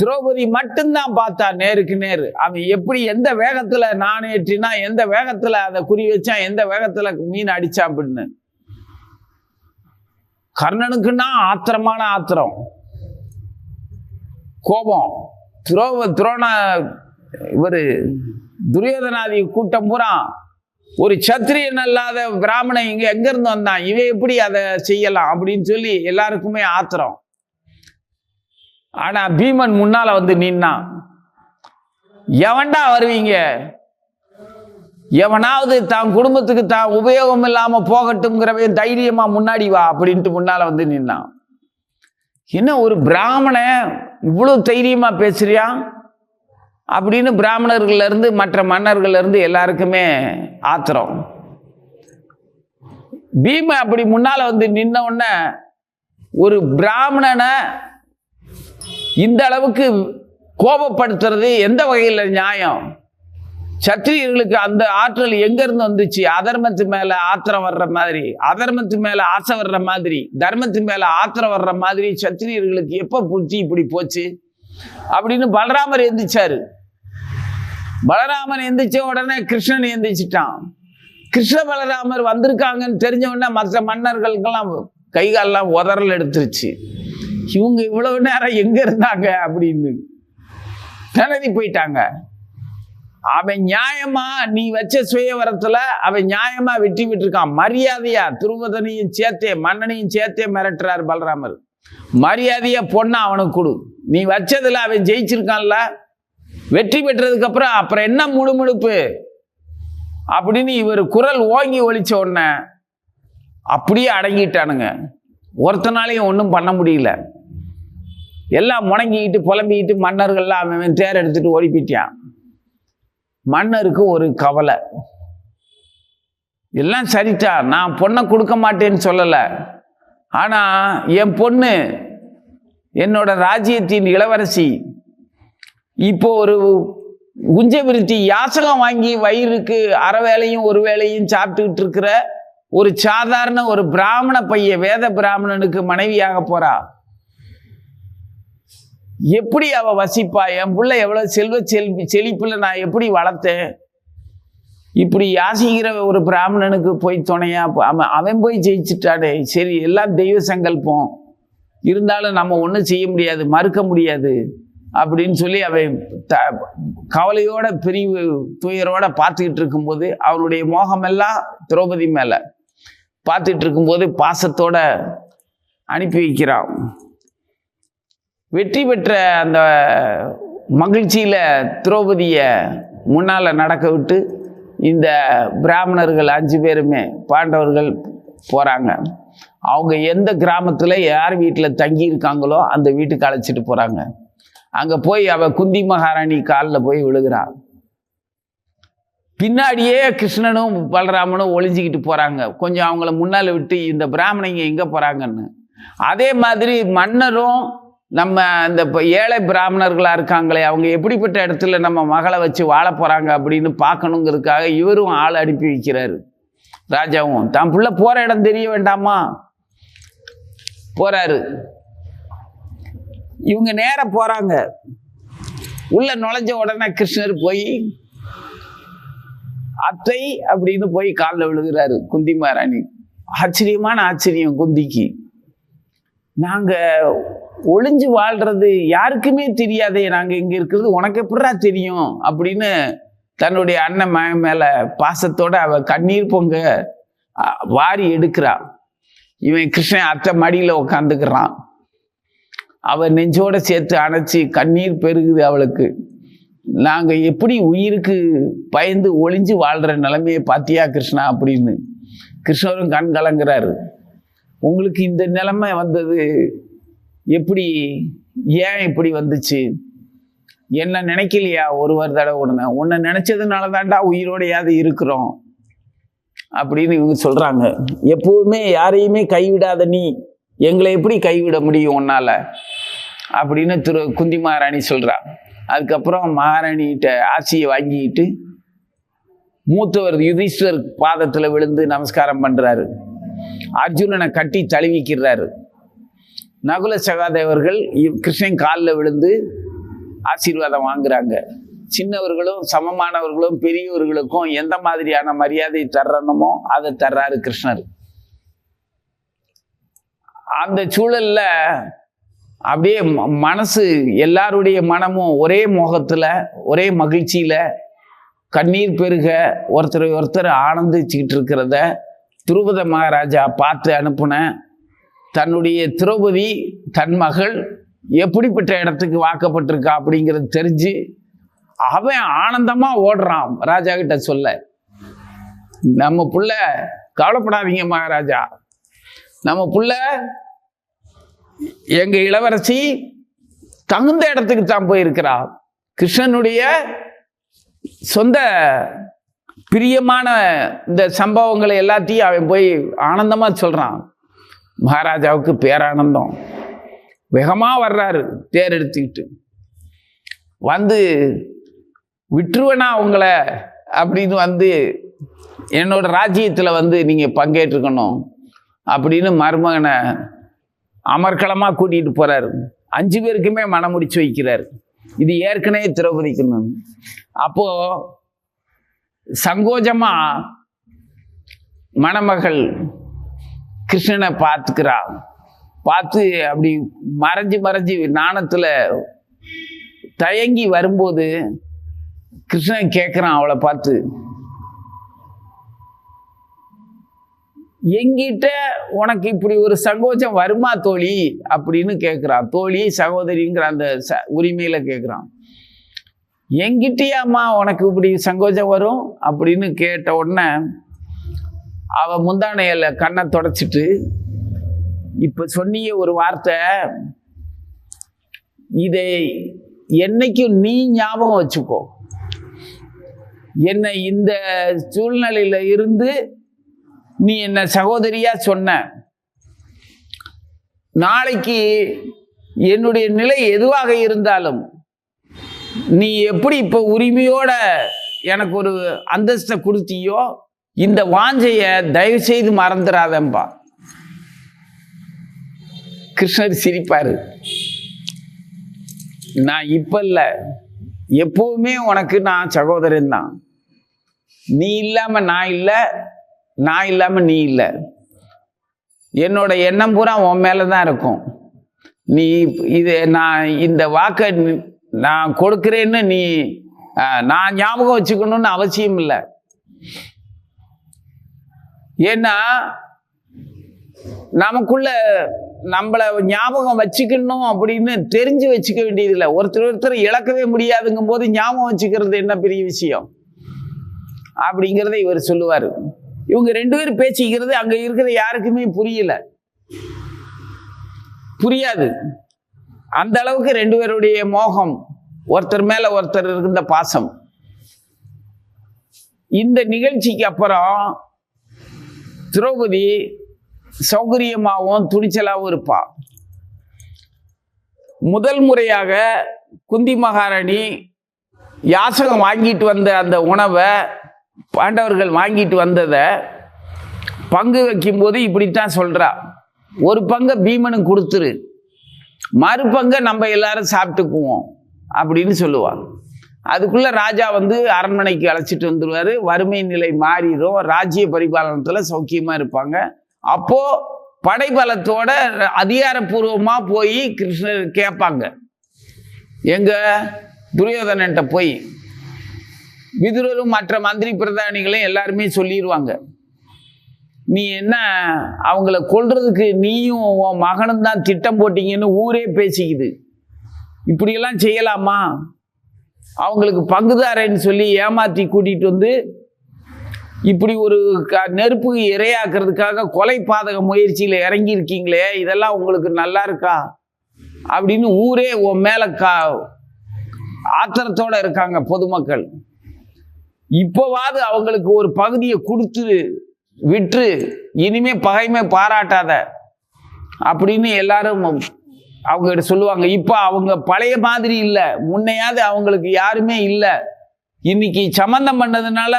திரௌபதி மட்டும்தான் பார்த்தா நேருக்கு நேரு. அவன் எப்படி எந்த வேகத்துல நான் ஏற்றினா, எந்த வேகத்துல அதை குறி வச்சான், எந்த வேகத்துல மீன் அடிச்சான் அப்படின்னு. கர்ணனுக்குன்னா ஆத்திரமான ஆத்திரம், கோபம். துரோண இவரு துரியோதனாதி கூட்டம் பூரா ஒரு சத்திரியன் அல்லாத பிராமணன் இங்க எங்க இருந்து வந்தான், இவன் எப்படி அதை செய்யலாம் அப்படின்னு சொல்லி எல்லாருக்குமே ஆத்திரம். ஆனா பீமன் முன்னால வந்து நின்னான். எவன்டா வருவீங்க, எவனாவது தான் குடும்பத்துக்கு தான் உபயோகம் இல்லாம போகட்டும்ங்கிறவன் தைரியமா முன்னாடி வா அப்படின்ட்டு முன்னால வந்து நின்னான். என்ன ஒரு பிராமணன் இவ்வளவு தைரியமா பேசுறியா அப்படின்னு பிராமணர்கள்ல இருந்து மற்ற மன்னர்கள்ல இருந்து எல்லாருக்குமே ஆத்திரம். பீம அப்படி முன்னால வந்து நின்ன உடனே ஒரு பிராமணனை இந்த அளவுக்கு கோபப்படுத்துறது எந்த வகையில் நியாயம்? சத்திரியர்களுக்கு அந்த ஆற்றல் எங்க இருந்து வந்துச்சு? அதர்மத்து மேல ஆத்திரம் வர்ற மாதிரி, அதர்மத்து மேல ஆசை வர்ற மாதிரி, தர்மத்து மேல ஆத்திரம் வர்ற மாதிரி சத்திரியர்களுக்கு எப்ப புத்தி இப்படி போச்சு அப்படின்னு பலராமர் எந்திரிச்சாரு. பலராமன் எந்திரிச்ச உடனே கிருஷ்ணன் எந்திரிச்சிட்டான். கிருஷ்ண பலராமர் வந்திருக்காங்கன்னு தெரிஞ்ச உடனே மற்ற மன்னர்களுக்கெல்லாம் கைகாலெல்லாம் உதறல் எடுத்துருச்சு. இவங்க இவ்வளவு நேரம் எங்க இருந்தாங்க அப்படின்னு திணறி போயிட்டாங்க. அவன் நியாயமா நீ வச்ச சுயவரத்துல அவன் நியாயமா வெற்றி பெற்றிருக்கான். மரியாதையா துருபதனையும் சேர்த்தே மன்னனையும் சேர்த்தே மிரட்டுறாரு பலராமர். மரியாதையா பொண்ணா அவனுக்கு கொடு, நீ வச்சதுல அவன் ஜெயிச்சிருக்கான்ல, வெற்றி பெற்றதுக்கு அப்புறம் என்ன முழுமுழுப்பு அப்படின்னு இவர் குரல் ஓங்கி ஒலிச்ச உடனே அப்படியே அடங்கிட்டானுங்க. ஒருத்தனாலையும் ஒன்றும் பண்ண முடியல. எல்லாம் முணங்கிக்கிட்டு புலம்பிக்கிட்டு மன்னர்கள்லாம் அவன் தேர் எடுத்துட்டு ஓடி போயிட்டான். மன்னருக்கு ஒரு கவலை. எல்லாம் சரிதான், நான் பொண்ணை கொடுக்க மாட்டேன்னு சொல்லலை, ஆனா என் பொண்ணு என்னோட ராஜ்யத்தின் இளவரசி இப்போ ஒரு குஞ்ச விருத்தி யாசகம் வாங்கி வயிறுக்கு அரை வேளையும் ஒரு வேளையும் சாப்பிட்டுக்கிட்டு இருக்கிற ஒரு சாதாரண ஒரு பிராமண பையன், வேத பிராமணனுக்கு மனைவியாக போறா. எப்படி அவ வசிப்பா? என் பிள்ளை எவ்வளவு செழிப்புல நான் எப்படி வளர்த்தேன்? இப்படி யாசிக்கிற ஒரு பிராமணனுக்கு போய் துணையா அவன் போய் ஜெயிச்சுட்டாடே. சரி, எல்லாம் தெய்வ சங்கல்பம், இருந்தாலும் நம்ம ஒன்றும் செய்ய முடியாது, மறுக்க முடியாது அப்படின்னு சொல்லி அவன் கவலையோட பிரிவு துயரோட பார்த்துக்கிட்டு இருக்கும்போது அவனுடைய மோகமெல்லாம் திரௌபதி மேல பார்த்துட்டு இருக்கும்போது பாசத்தோட அனுப்பி வைக்கிறான். வெற்றி பெற்ற அந்த மகிழ்ச்சியில திரௌபதிய முன்னால நடக்க விட்டு இந்த பிராமணர்கள் 5 பேருமே பாண்டவர்கள் போறாங்க. அவங்க எந்த கிராமத்துல யார் வீட்டில் தங்கி இருக்காங்களோ அந்த வீட்டுக்கு அழைச்சிட்டு போறாங்க. அங்க போய் அவ குந்தி மகாராணி காலில் போய் விழுகிறான். பின்னாடியே கிருஷ்ணனும் பலராமனும் ஒளிஞ்சிக்கிட்டு போறாங்க. கொஞ்சம் அவங்கள முன்னால விட்டு இந்த பிராமணங்க எங்க போறாங்கன்னு. அதே மாதிரி மன்னரும் நம்ம இந்த ஏழை பிராமணர்களா இருக்காங்களே அவங்க எப்படிப்பட்ட இடத்துல நம்ம மகளை வச்சு வாழ போறாங்க அப்படின்னு பார்க்கணுங்கிறதுக்காக இவரும் ஆள் அனுப்பி வைக்கிறாரு. ராஜாவும் தான் புள்ள போற இடம் தெரிய வேண்டாமா, போறாரு. இவங்க நேர போறாங்க. உள்ள நுழைஞ்ச உடனே கிருஷ்ணர் போய் அத்தை அப்படின்னு போய் காலில் விழுகிறாரு குந்தி மகாராணி. ஆச்சரியமான ஆச்சரியம் குந்திக்கு. நாங்க ஒளிஞ்சு வாழ்றது யாருக்குமே தெரியாதே, நாங்க இங்க இருக்கிறது உனக்கு எப்படா தெரியும் அப்படின்னு தன்னுடைய அண்ணன் மேல பாசத்தோட அவ கண்ணீர் பொங்க வாரி எடுக்கிறா. இவன் கிருஷ்ணன் அத்தை மடியில உட்காந்துக்கிறான். அவ நெஞ்சோட சேர்த்து அணைச்சி கண்ணீர் பெருகுது அவளுக்கு. நாங்க எப்படி உயிருக்கு பயந்து ஒளிஞ்சு வாழ்ற நிலைமையை பாத்தியா கிருஷ்ணா அப்படின்னு. கிருஷ்ணரும் கண் கலங்குறாரு. உங்களுக்கு இந்த நிலைமை வந்தது எப்படி, ஏன் இப்படி வந்துச்சு, என்ன நினைக்கலையா ஒருவர் தடவை உடனே? உன்னை நினைச்சதுனால தாண்டா உயிரோடையாவது இருக்கிறோம் அப்படின்னு இவங்க சொல்றாங்க. எப்பவுமே யாரையுமே கைவிடாத நீ எங்களை எப்படி கைவிட முடியும் உன்னால அப்படின்னு குந்தி மகாராணி சொல்றா. அதுக்கப்புறம் மகாராணிகிட்ட ஆட்சியை வாங்கிக்கிட்டு மூத்தவர் யுதிஷ்டர் பாதத்துல விழுந்து நமஸ்காரம் பண்றாரு. அர்ஜுனனை கட்டி தழுவிக்கிறாரு. நகுல சகாதேவர்கள் கிருஷ்ணன் காலில் விழுந்து ஆசீர்வாதம் வாங்குறாங்க. சின்னவர்களும் சமமானவர்களும் பெரியவர்களுக்கும் எந்த மாதிரியான மரியாதை தர்றணுமோ அதை தர்றாரு கிருஷ்ணர். அந்த சூழல்ல அப்படியே மனசு எல்லாருடைய மனமும் ஒரே மோகத்துல ஒரே மகிழ்ச்சியில கண்ணீர் பெருக ஒருத்தர் ஆனந்திச்சுக்கிட்டு இருக்கிறத துருபத மகாராஜா பார்த்து அனுப்புன தன்னுடைய திரௌபதி தன் மகள் எப்படிப்பட்ட இடத்துக்கு வாக்கப்பட்டிருக்கா அப்படிங்கிறது தெரிஞ்சு அவன் ஆனந்தமா ஓடுறான் ராஜா கிட்ட சொல்ல, நம்ம புள்ள கவலைப்படாதீங்க மகாராஜா, நம்ம புள்ள எங்க இளவரசி தகுந்த இடத்துக்கு தான் போயிருக்கிறா. கிருஷ்ணனுடைய சொந்த பிரியமான இந்த சம்பவங்களை எல்லாத்தையும் அவன் போய் ஆனந்தமா சொல்றான். மகாராஜாவுக்கு பேரானந்தம். வேகமா வர்றாரு தேர் எடுத்துக்கிட்டு வந்து, விட்டுருவேனா உங்களை அப்படின்னு வந்து என்னோட ராஜ்யத்தில் வந்து நீங்க பங்கேற்றுக்கணும் அப்படின்னு மருமகனை அமர்க்களமா கூட்டிட்டு போறாரு. 5 பேருக்குமே மனம் முடிச்சு வைக்கிறார். இது ஏற்கனவே திரௌபதிக்கணும். அப்போ சங்கோஜமா மணமகள் கிருஷ்ணனை பார்த்துக்கிறா. பார்த்து அப்படி மறைஞ்சு நாணத்துல தயங்கி வரும்போது கிருஷ்ணன் கேட்குறான் அவளை பார்த்து, எங்கிட்ட உனக்கு இப்படி ஒரு சங்கோஜம் வருமா தோழி அப்படின்னு கேட்குறான். தோழி சகோதரிங்கிற அந்த உரிமையில கேட்குறான். எங்கிட்டயாம்மா உனக்கு இப்படி சங்கோஜம் வரும் அப்படின்னு கேட்ட உடனே அவ முந்தானையில கண்ணை தொடச்சிட்டு, இப்ப சொன்னிய ஒரு வார்த்தை, இதை என்னைக்கும் நீ ஞாபகம் வச்சுக்கோ. என்னை இந்த சூழ்நிலையில இருந்து நீ என்ன சகோதரியா சொன்ன, நாளைக்கு என்னுடைய நிலை எதுவாக இருந்தாலும் நீ எப்படி இப்ப உரிமையோட எனக்கு ஒரு அந்தஸ்தை கொடுத்தியோ, இந்த வாஞ்சைய தயவு செய்து மறந்துடாதம்பா. கிருஷ்ணர் சிரிப்பாரு. நான் இப்ப இல்ல, எப்பவுமே உனக்கு நான் சகோதரன் தான். நீ இல்லாம நான் இல்லை, நான் இல்லாம நீ இல்லை. என்னோட எண்ணம் பூரா உன் மேலதான் இருக்கும். நீ நான் இந்த வாக்கை நான் கொடுக்கிறேன்னு நீ நான் ஞாபகம் வச்சுக்கணும்னு அவசியம் இல்லை. ஏன்னா நமக்குள்ள நம்மளை ஞாபகம் வச்சுக்கணும் அப்படின்னு தெரிஞ்சு வச்சுக்க வேண்டியதில்லை. ஒருத்தர் இழக்கவே முடியாதுங்கும் போது ஞாபகம் வச்சுக்கிறது என்ன பெரிய விஷயம் அப்படிங்கிறத இவர் சொல்லுவார். இவங்க 2 பேரும் பேசிக்கிறது அங்க இருக்கிற யாருக்குமே புரியாது. அந்த அளவுக்கு 2 பேருடைய மோகம், ஒருத்தர் மேல ஒருத்தர் இருந்த பாசம். இந்த நிகழ்ச்சிக்கு அப்புறம் திரௌபதி சௌகரியமாகவும் துணிச்சலாகவும் இருப்பா. முதல் முறையாக குந்தி மகாராணி யாசகம் வாங்கிட்டு வந்த அந்த உணவை, பாண்டவர்கள் வாங்கிட்டு வந்ததை பங்கு வைக்கும்போது இப்படித்தான் சொல்றா, ஒரு பங்கை பீமனுக்கு கொடுத்துரு, மறுபங்கை நம்ம எல்லாரும் சாப்பிட்டுக்குவோம் அப்படின்னு சொல்லுவாங்க. அதுக்குள்ள ராஜா வந்து அரண்மனைக்கு அழைச்சிட்டு வந்துடுவாரு. வறுமை நிலை மாறிடும், ராஜ்ய பரிபாலனத்துல சௌக்கியமா இருப்பாங்க. அப்போ படைபலத்தோட அதிகாரப்பூர்வமா போய் கிருஷ்ணர் கேட்பாங்க. எங்க துரியோதனன்ட்ட போய் விதுரரும் மற்ற மந்திரி பிரதானிகளும் எல்லாருமே சொல்லிடுவாங்க, நீ என்ன அவங்கள கொல்றதுக்கு நீயும் உன் மகனும் தான் திட்டம் போட்டீங்கன்னு ஊரே பேசிக்குது. இப்படியெல்லாம் செய்யலாமா? அவங்களுக்கு பங்குதாரன்னு சொல்லி ஏமாத்தி கூட்டிட்டு வந்து இப்படி ஒரு நெருப்பு இரையாக்குறதுக்காக கொலை பாதக முயற்சியில இறங்கி இருக்கீங்களே, இதெல்லாம் உங்களுக்கு நல்லா இருக்கா அப்படின்னு ஊரே உன் மேல ஆத்திரத்தோட இருக்காங்க பொதுமக்கள். இப்போவாது அவங்களுக்கு ஒரு பகுதியை கொடுத்து விட்டு இனிமே பகைமை பாராட்டாத அப்படின்னு எல்லாரும் அவங்க சொல்லுவாங்க. இப்ப அவங்க பழைய மாதிரி இல்லை, முன்னையாவது அவங்களுக்கு யாருமே இல்லை. இன்னைக்கு சம்பந்தம் பண்ணதுனால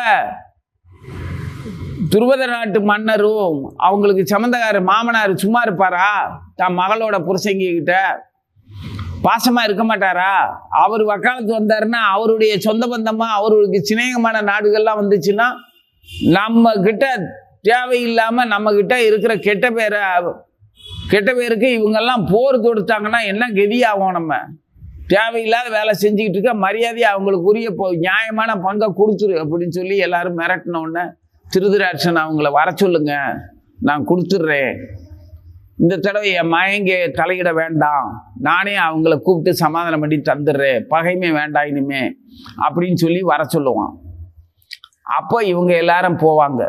துருவத நாட்டு மன்னரும் அவங்களுக்கு சம்பந்தக்கார மாமனார் சும்மா இருப்பாரா? தான் மகளோட புருஷங்க கிட்ட பாசமா இருக்க மாட்டாரா? அவர் வக்காலத்து வந்தாருன்னா அவருடைய சொந்த பந்தமா அவருக்கு சிநேகமான நாடுகள்லாம் வந்துச்சுன்னா நம்ம கிட்ட தேவையில்லாம நம்ம கிட்ட இருக்கிற கெட்ட பேருக்கு இவங்கெல்லாம் போர் தொடுத்தாங்கன்னா என்ன கெதியாகும்? நம்ம தேவையில்லாத வேலை செஞ்சுக்கிட்டு இருக்க, மரியாதையை அவங்களுக்கு உரிய நியாயமான பங்கை கொடுத்துரு அப்படின்னு சொல்லி எல்லாரும் மிரட்டின உடனே திருதராட்சன் அவங்கள வர சொல்லுங்க, நான் கொடுத்துட்றேன், இந்த தடவை என் மயங்க தலையிட வேண்டாம், நானே அவங்கள கூப்பிட்டு சமாதானம் பண்ணி தந்துடுறேன், பகைமை வேண்டாம் இனிமே அப்படின்னு சொல்லி வர சொல்லுவான். அப்போ இவங்க எல்லாரும் போவாங்க.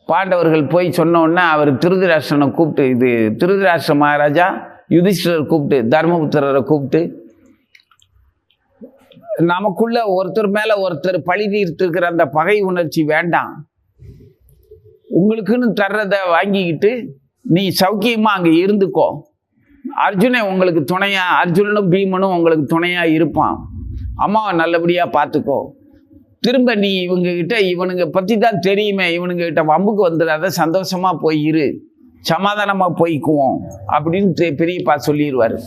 பாண்டவர்கள் போய் சொன்ன உடனே அவர் திருதராஷ்டிரனை கூப்பிட்டு, இது திருதராஷ்டிர மகாராஜா யுதிஷ்டரை கூப்பிட்டு, தர்மபுத்திரரை கூப்பிட்டு, நமக்குள்ள ஒருத்தர் மேல ஒருத்தர் பழி தீர்த்துக்கிற அந்த பகை உணர்ச்சி வேண்டாம், உங்களுக்குன்னு தர்றதை வாங்கிக்கிட்டு நீ சௌக்கியமா அங்கே இருந்துக்கோ, அர்ஜுனன் உங்களுக்கு துணையா, அர்ஜுனனும் பீமனும் உங்களுக்கு துணையா இருப்பான், அம்மாவை நல்லபடியா பார்த்துக்கோ, திரும்ப நீ இவங்ககிட்ட இவனுங்க பற்றி தான் தெரியுமே, இவனுங்கிட்ட வம்புக்கு வந்துடாத, சந்தோஷமா போய் இரு, சமாதானமா போய்க்குவோம் அப்படின்னு பெரியப்பா சொல்லிடுவாரு.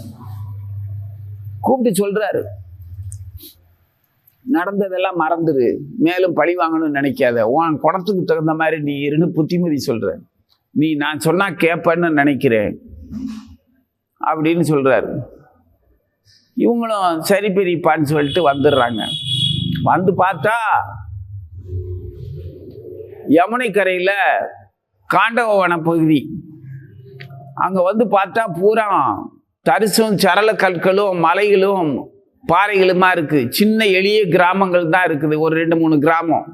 கூப்பிட்டு சொல்றாரு, நடந்ததெல்லாம் மறந்துரு, மேலும் பழி வாங்கணும்னு நினைக்காத, உன் குணத்துக்கு தகுந்த மாதிரி நீ இருன்னு புத்திமதி சொல்ற, நீ நான் சொன்னா கேட்பன்னு நினைக்கிறேன் அப்படின்னு சொல்றாரு. இவங்களும் சரி பெரியப்பான்னு சொல்லிட்டு வந்துடுறாங்க. வந்து பார்த்தா யமுனை கரையில காண்டவ வனப்பகுதி, அங்க வந்து பார்த்தா பூரா தரிசும் சரள கற்களும் மலைகளும் பாறைகளுமா இருக்கு. சின்ன எளிய கிராமங்கள் தான் இருக்குது, ஒரு 2-3 கிராமம்.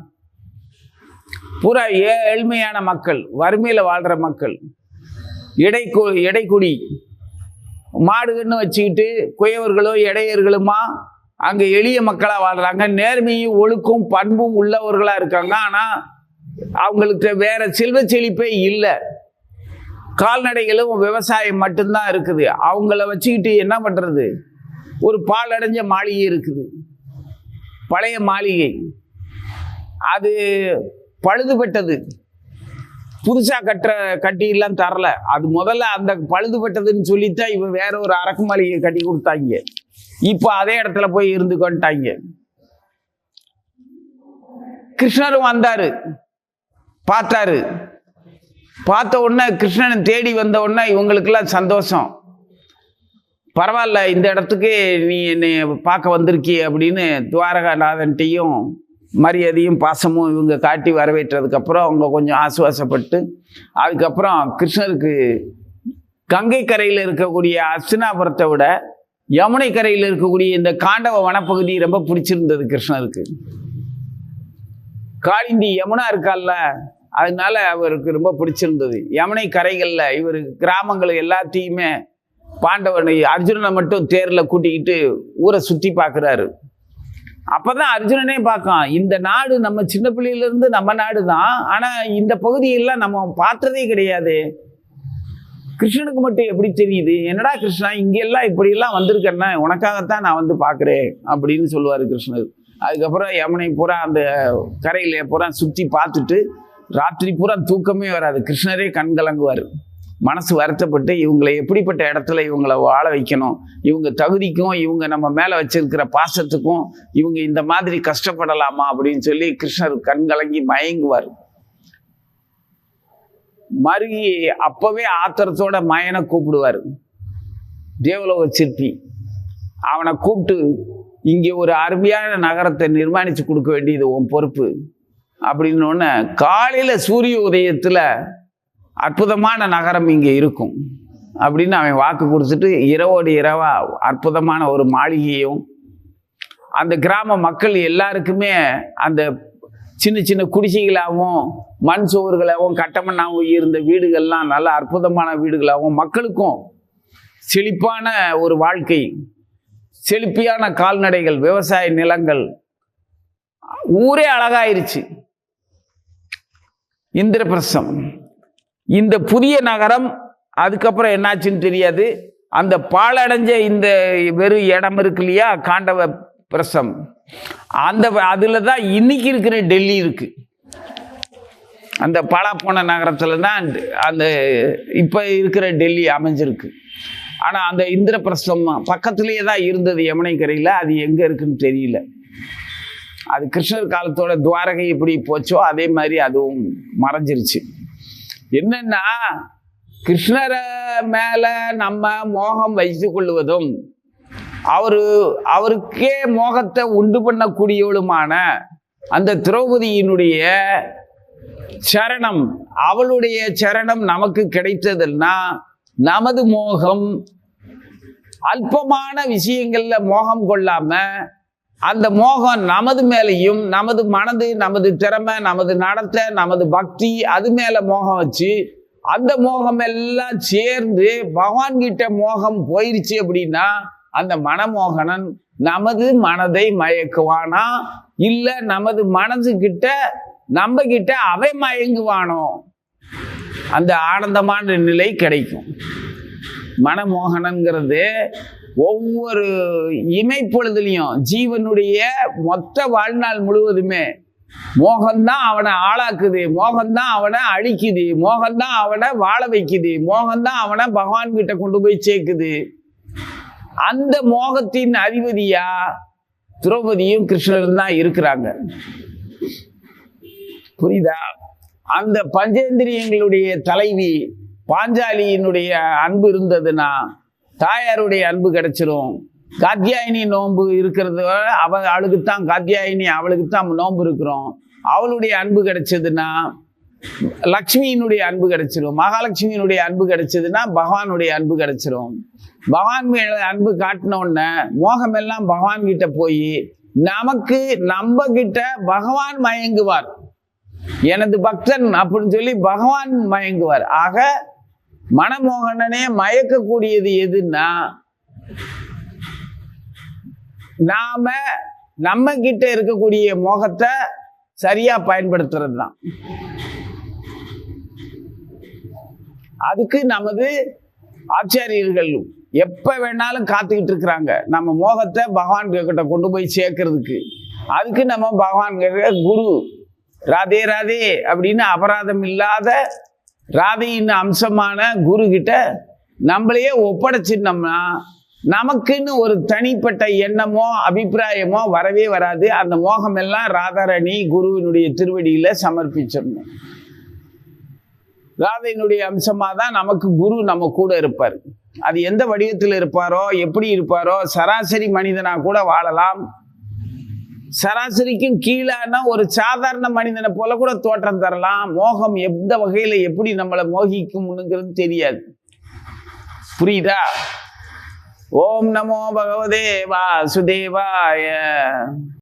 பூரா ஏழ்மையான மக்கள், வறுமையில வாழ்ற மக்கள், எடைக்குடி மாடுகன்னு வச்சுக்கிட்டு குயவர்களோ இடையர்களுமா அங்க எளிய மக்களா வாழ்றாங்க. நேர்மையும் ஒழுக்கும் பண்பும் உள்ளவர்களா இருக்காங்க. ஆனா அவங்களுக்கு வேற செல்வ செழிப்பே இல்லை, கால்நடைகளும் விவசாயம் மட்டும்தான் இருக்குது. அவங்கள வச்சுக்கிட்டு என்ன பண்றது? ஒரு பாலடைஞ்ச மாளிகை இருக்குது, பழைய மாளிகை, அது பழுதுபட்டது, புதுசா கட்டியெல்லாம் தரல. அது முதல்ல அந்த பழுதுபட்டதுன்னு சொல்லித்தான் இவன் வேற ஒரு அரக்கு மாளிகை கட்டி கொடுத்தாங்க. இப்போ அதே இடத்துல போய் இருந்து கொண்டாங்க. கிருஷ்ணரும் வந்தாரு, பார்த்தாரு. பார்த்த உடனே கிருஷ்ணனை தேடி வந்த உடனே இவங்களுக்கெல்லாம் சந்தோஷம். பரவாயில்ல, இந்த இடத்துக்கு நீ என்னை பார்க்க வந்திருக்கிய அப்படின்னு துவாரகாநாதன்ட்டையும் மரியாதையும் பாசமும் இவங்க காட்டி வரவேற்றதுக்கப்புறம் அவங்க கொஞ்சம் ஆசுவாசப்பட்டு, அதுக்கப்புறம் கிருஷ்ணருக்கு கங்கை கரையில் இருக்கக்கூடிய அஸ்தினாபுரத்தை விட யமுனை கரையில் இருக்கக்கூடிய இந்த காண்டவ வனப்பகுதி ரொம்ப பிடிச்சிருந்தது கிருஷ்ணருக்கு. காளிந்தி யமுனா இருக்கால்ல, அதனால அவருக்கு ரொம்ப பிடிச்சிருந்தது. யமுனை கரைகளில் இவர் கிராமங்கள் எல்லாத்தையுமே பாண்டவனை அர்ஜுனனை மட்டும் தேரில் கூட்டிக்கிட்டு ஊரை சுற்றி பார்க்குறாரு. அப்போதான் அர்ஜுனனே பார்க்கான், இந்த நாடு நம்ம சின்ன பிள்ளையிலேருந்து நம்ம நாடு தான், ஆனால் இந்த பகுதியெல்லாம் நம்ம பார்த்ததே கிடையாது. கிருஷ்ணனுக்கு மட்டும் எப்படி தெரியுது? என்னடா கிருஷ்ணா இங்கெல்லாம் இப்படியெல்லாம் வந்திருக்கேன்னா உனக்காகத்தான் நான் வந்து பார்க்குறேன் அப்படின்னு சொல்லுவார் கிருஷ்ணர். அதுக்கப்புறம் யமுனை பூரா அந்த கரையில பூரா சுற்றி பார்த்துட்டு ராத்திரி பூரா தூக்கமே வராது. கிருஷ்ணரே கண்கலங்குவார், மனசு வருத்தப்பட்டு இவங்களை எப்படிப்பட்ட இடத்துல இவங்களை வாழ வைக்கணும், இவங்க தகுதிக்கும் இவங்க நம்ம மேலே வச்சிருக்கிற பாசத்துக்கும் இவங்க இந்த மாதிரி கஷ்டப்படலாமா அப்படின்னு சொல்லி கிருஷ்ணர் கண்கலங்கி மயங்குவார். மருகி அப்பவே ஆத்திரத்தோட மயனை கூப்பிடுவார், தேவலோக சிற்பி. அவனை கூப்பிட்டு, இங்கே ஒரு அருமையான நகரத்தை நிர்மாணித்து கொடுக்க வேண்டியது உன் பொறுப்பு அப்படின்னோடனே, காலையில் சூரிய உதயத்தில் அற்புதமான நகரம் இங்கே இருக்கும் அப்படின்னு அவன் வாக்கு கொடுத்துட்டு இரவோடு இரவா அற்புதமான ஒரு மாளிகையும் அந்த கிராம மக்கள் எல்லாருக்குமே அந்த சின்ன சின்ன குடிசைகளாகவும் மண் சுவர்களாகவும் கட்டமண்ணாகவும் இருந்த வீடுகள்லாம் நல்ல அற்புதமான வீடுகளாகவும், மக்களுக்கும் செழிப்பான ஒரு வாழ்க்கை, செழிப்பியான கால்நடைகள், விவசாய நிலங்கள், ஊரே அழகாயிருச்சு. இந்திரபிரஸ்தம் இந்த புதிய நகரம் அதுக்கப்புறம் என்னாச்சுன்னு தெரியாது. அந்த பாலடைஞ்ச இந்த வெறும் இடம் இருக்கு இல்லையா, காண்டவ பிரசம், அந்த அதில் தான் இன்னைக்கு இருக்கிற டெல்லி இருக்கு. அந்த பாழாப்போன நகரத்தில் தான் அந்த இப்போ இருக்கிற டெல்லி அமைஞ்சிருக்கு. ஆனால் அந்த இந்திரபிரஸ்தம் பக்கத்துலேயே தான் இருந்தது யமுனை கரையில். அது எங்கே இருக்குன்னு தெரியல. அது கிருஷ்ணர் காலத்தோட துவாரகை எப்படி போச்சோ அதே மாதிரி அதுவும் மறைஞ்சிருச்சு. என்னன்னா, கிருஷ்ணரை மேல நம்ம மோகம் வைத்து கொள்வதும் அவருக்கே மோகத்தை உண்டு பண்ணக்கூடியவளுமான அந்த திரௌபதியினுடைய சரணம், அவளுடைய சரணம் நமக்கு கிடைத்ததுன்னா நமது மோகம் அல்பமான விஷயங்கள்ல மோகம் கொள்ளாம அந்த மோகம் நமது மேலையும், நமது மனது, நமது திறமை, நமது நடத்தை, நமது பக்தி அது மேல மோகம் வச்சு அந்த மோகம் எல்லாம் சேர்ந்து பகவான் கிட்ட மோகம் போயிருச்சு அப்படின்னா அந்த மனமோகனன் நமது மனதை மயக்குவானா, இல்ல நமது மனசு கிட்ட நம்ம கிட்ட அவை மயங்குவானோ, அந்த ஆனந்தமான நிலை கிடைக்கும். மனமோகனங்கிறது ஒவ்வொரு இமைப்பொழுதுலையும் ஜீவனுடைய மொத்த வாழ்நாள் முழுவதுமே மோகம்தான் அவனை ஆளாக்குது, மோகம்தான் அவனை அழிக்குது, மோகம்தான் அவனை வாழ வைக்குது, மோகம்தான் அவனை பகவான் கிட்ட கொண்டு போய் சேர்க்குது. அந்த மோகத்தின் அதிபதியா திரௌபதியும் கிருஷ்ணரும் தான் இருக்கிறாங்க. புரியுதா? அந்த பஞ்சேந்திரியங்களுடைய தலைவி பாஞ்சாலியினுடைய அன்பு இருந்ததுன்னா தாயாருடைய அன்பு கிடைச்சிரும். காத்தியாயினி நோன்பு இருக்கிறது அவளுக்குத்தான், காத்தியாயினி அவளுக்குத்தான் நோன்பு இருக்கிறோம். அவளுடைய அன்பு கிடைச்சதுன்னா லக்ஷ்மியினுடைய அன்பு கிடைச்சிரும். மகாலட்சுமியினுடைய அன்பு கிடைச்சதுன்னா பகவானுடைய அன்பு கிடைச்சிரும். பகவான் மேல அன்பு காட்டின உடனே மோகம் எல்லாம் பகவான் கிட்ட போய் நமக்கு நம்ம கிட்ட பகவான் மயங்குவார். எனது பக்தன் அப்படின்னு சொல்லி பகவான் மயங்குவார். ஆக மனமோகனனே மயக்கக்கூடியது எதுன்னா நாம நம்ம கிட்ட இருக்கக்கூடிய மோகத்தை சரியா பயன்படுத்துறது தான். அதுக்கு நமது ஆச்சாரியர்கள் எப்ப வேணாலும் காத்துக்கிட்டு இருக்கிறாங்க நம்ம மோகத்தை பகவான் கிட்ட கொண்டு போய் சேர்க்கறதுக்கு. அதுக்கு நம்ம பகவான் குரு ராதே ராதே அப்படின்னு அபராதம் இல்லாத ராதையின் அம்சமான குரு கிட்ட நம்மளையே ஒப்படைச்சிருந்தோம்னா நமக்குன்னு ஒரு தனிப்பட்ட எண்ணமோ அபிப்பிராயமோ வரவே வராது. அந்த மோகம் எல்லாம் ராதாராணி குருவினுடைய திருவடியில சமர்ப்பிச்சிடணும். ராதையினுடைய அம்சமா தான் நமக்கு குரு நம்ம கூட இருப்பார். அது எந்த வடிவத்தில் இருப்பாரோ, எப்படி இருப்பாரோ, சராசரி மனிதனா கூட வாழலாம், சராசரிக்கும் கீழான ஒரு சாதாரண மனிதனை போல கூட தோற்றம் தரலாம். மோகம் எந்த வகையில எப்படி நம்மளை மோகிக்கும்ங்கிறது தெரியாது. புரியுதா? ஓம் நமோ பகவதே வாசுதேவாய.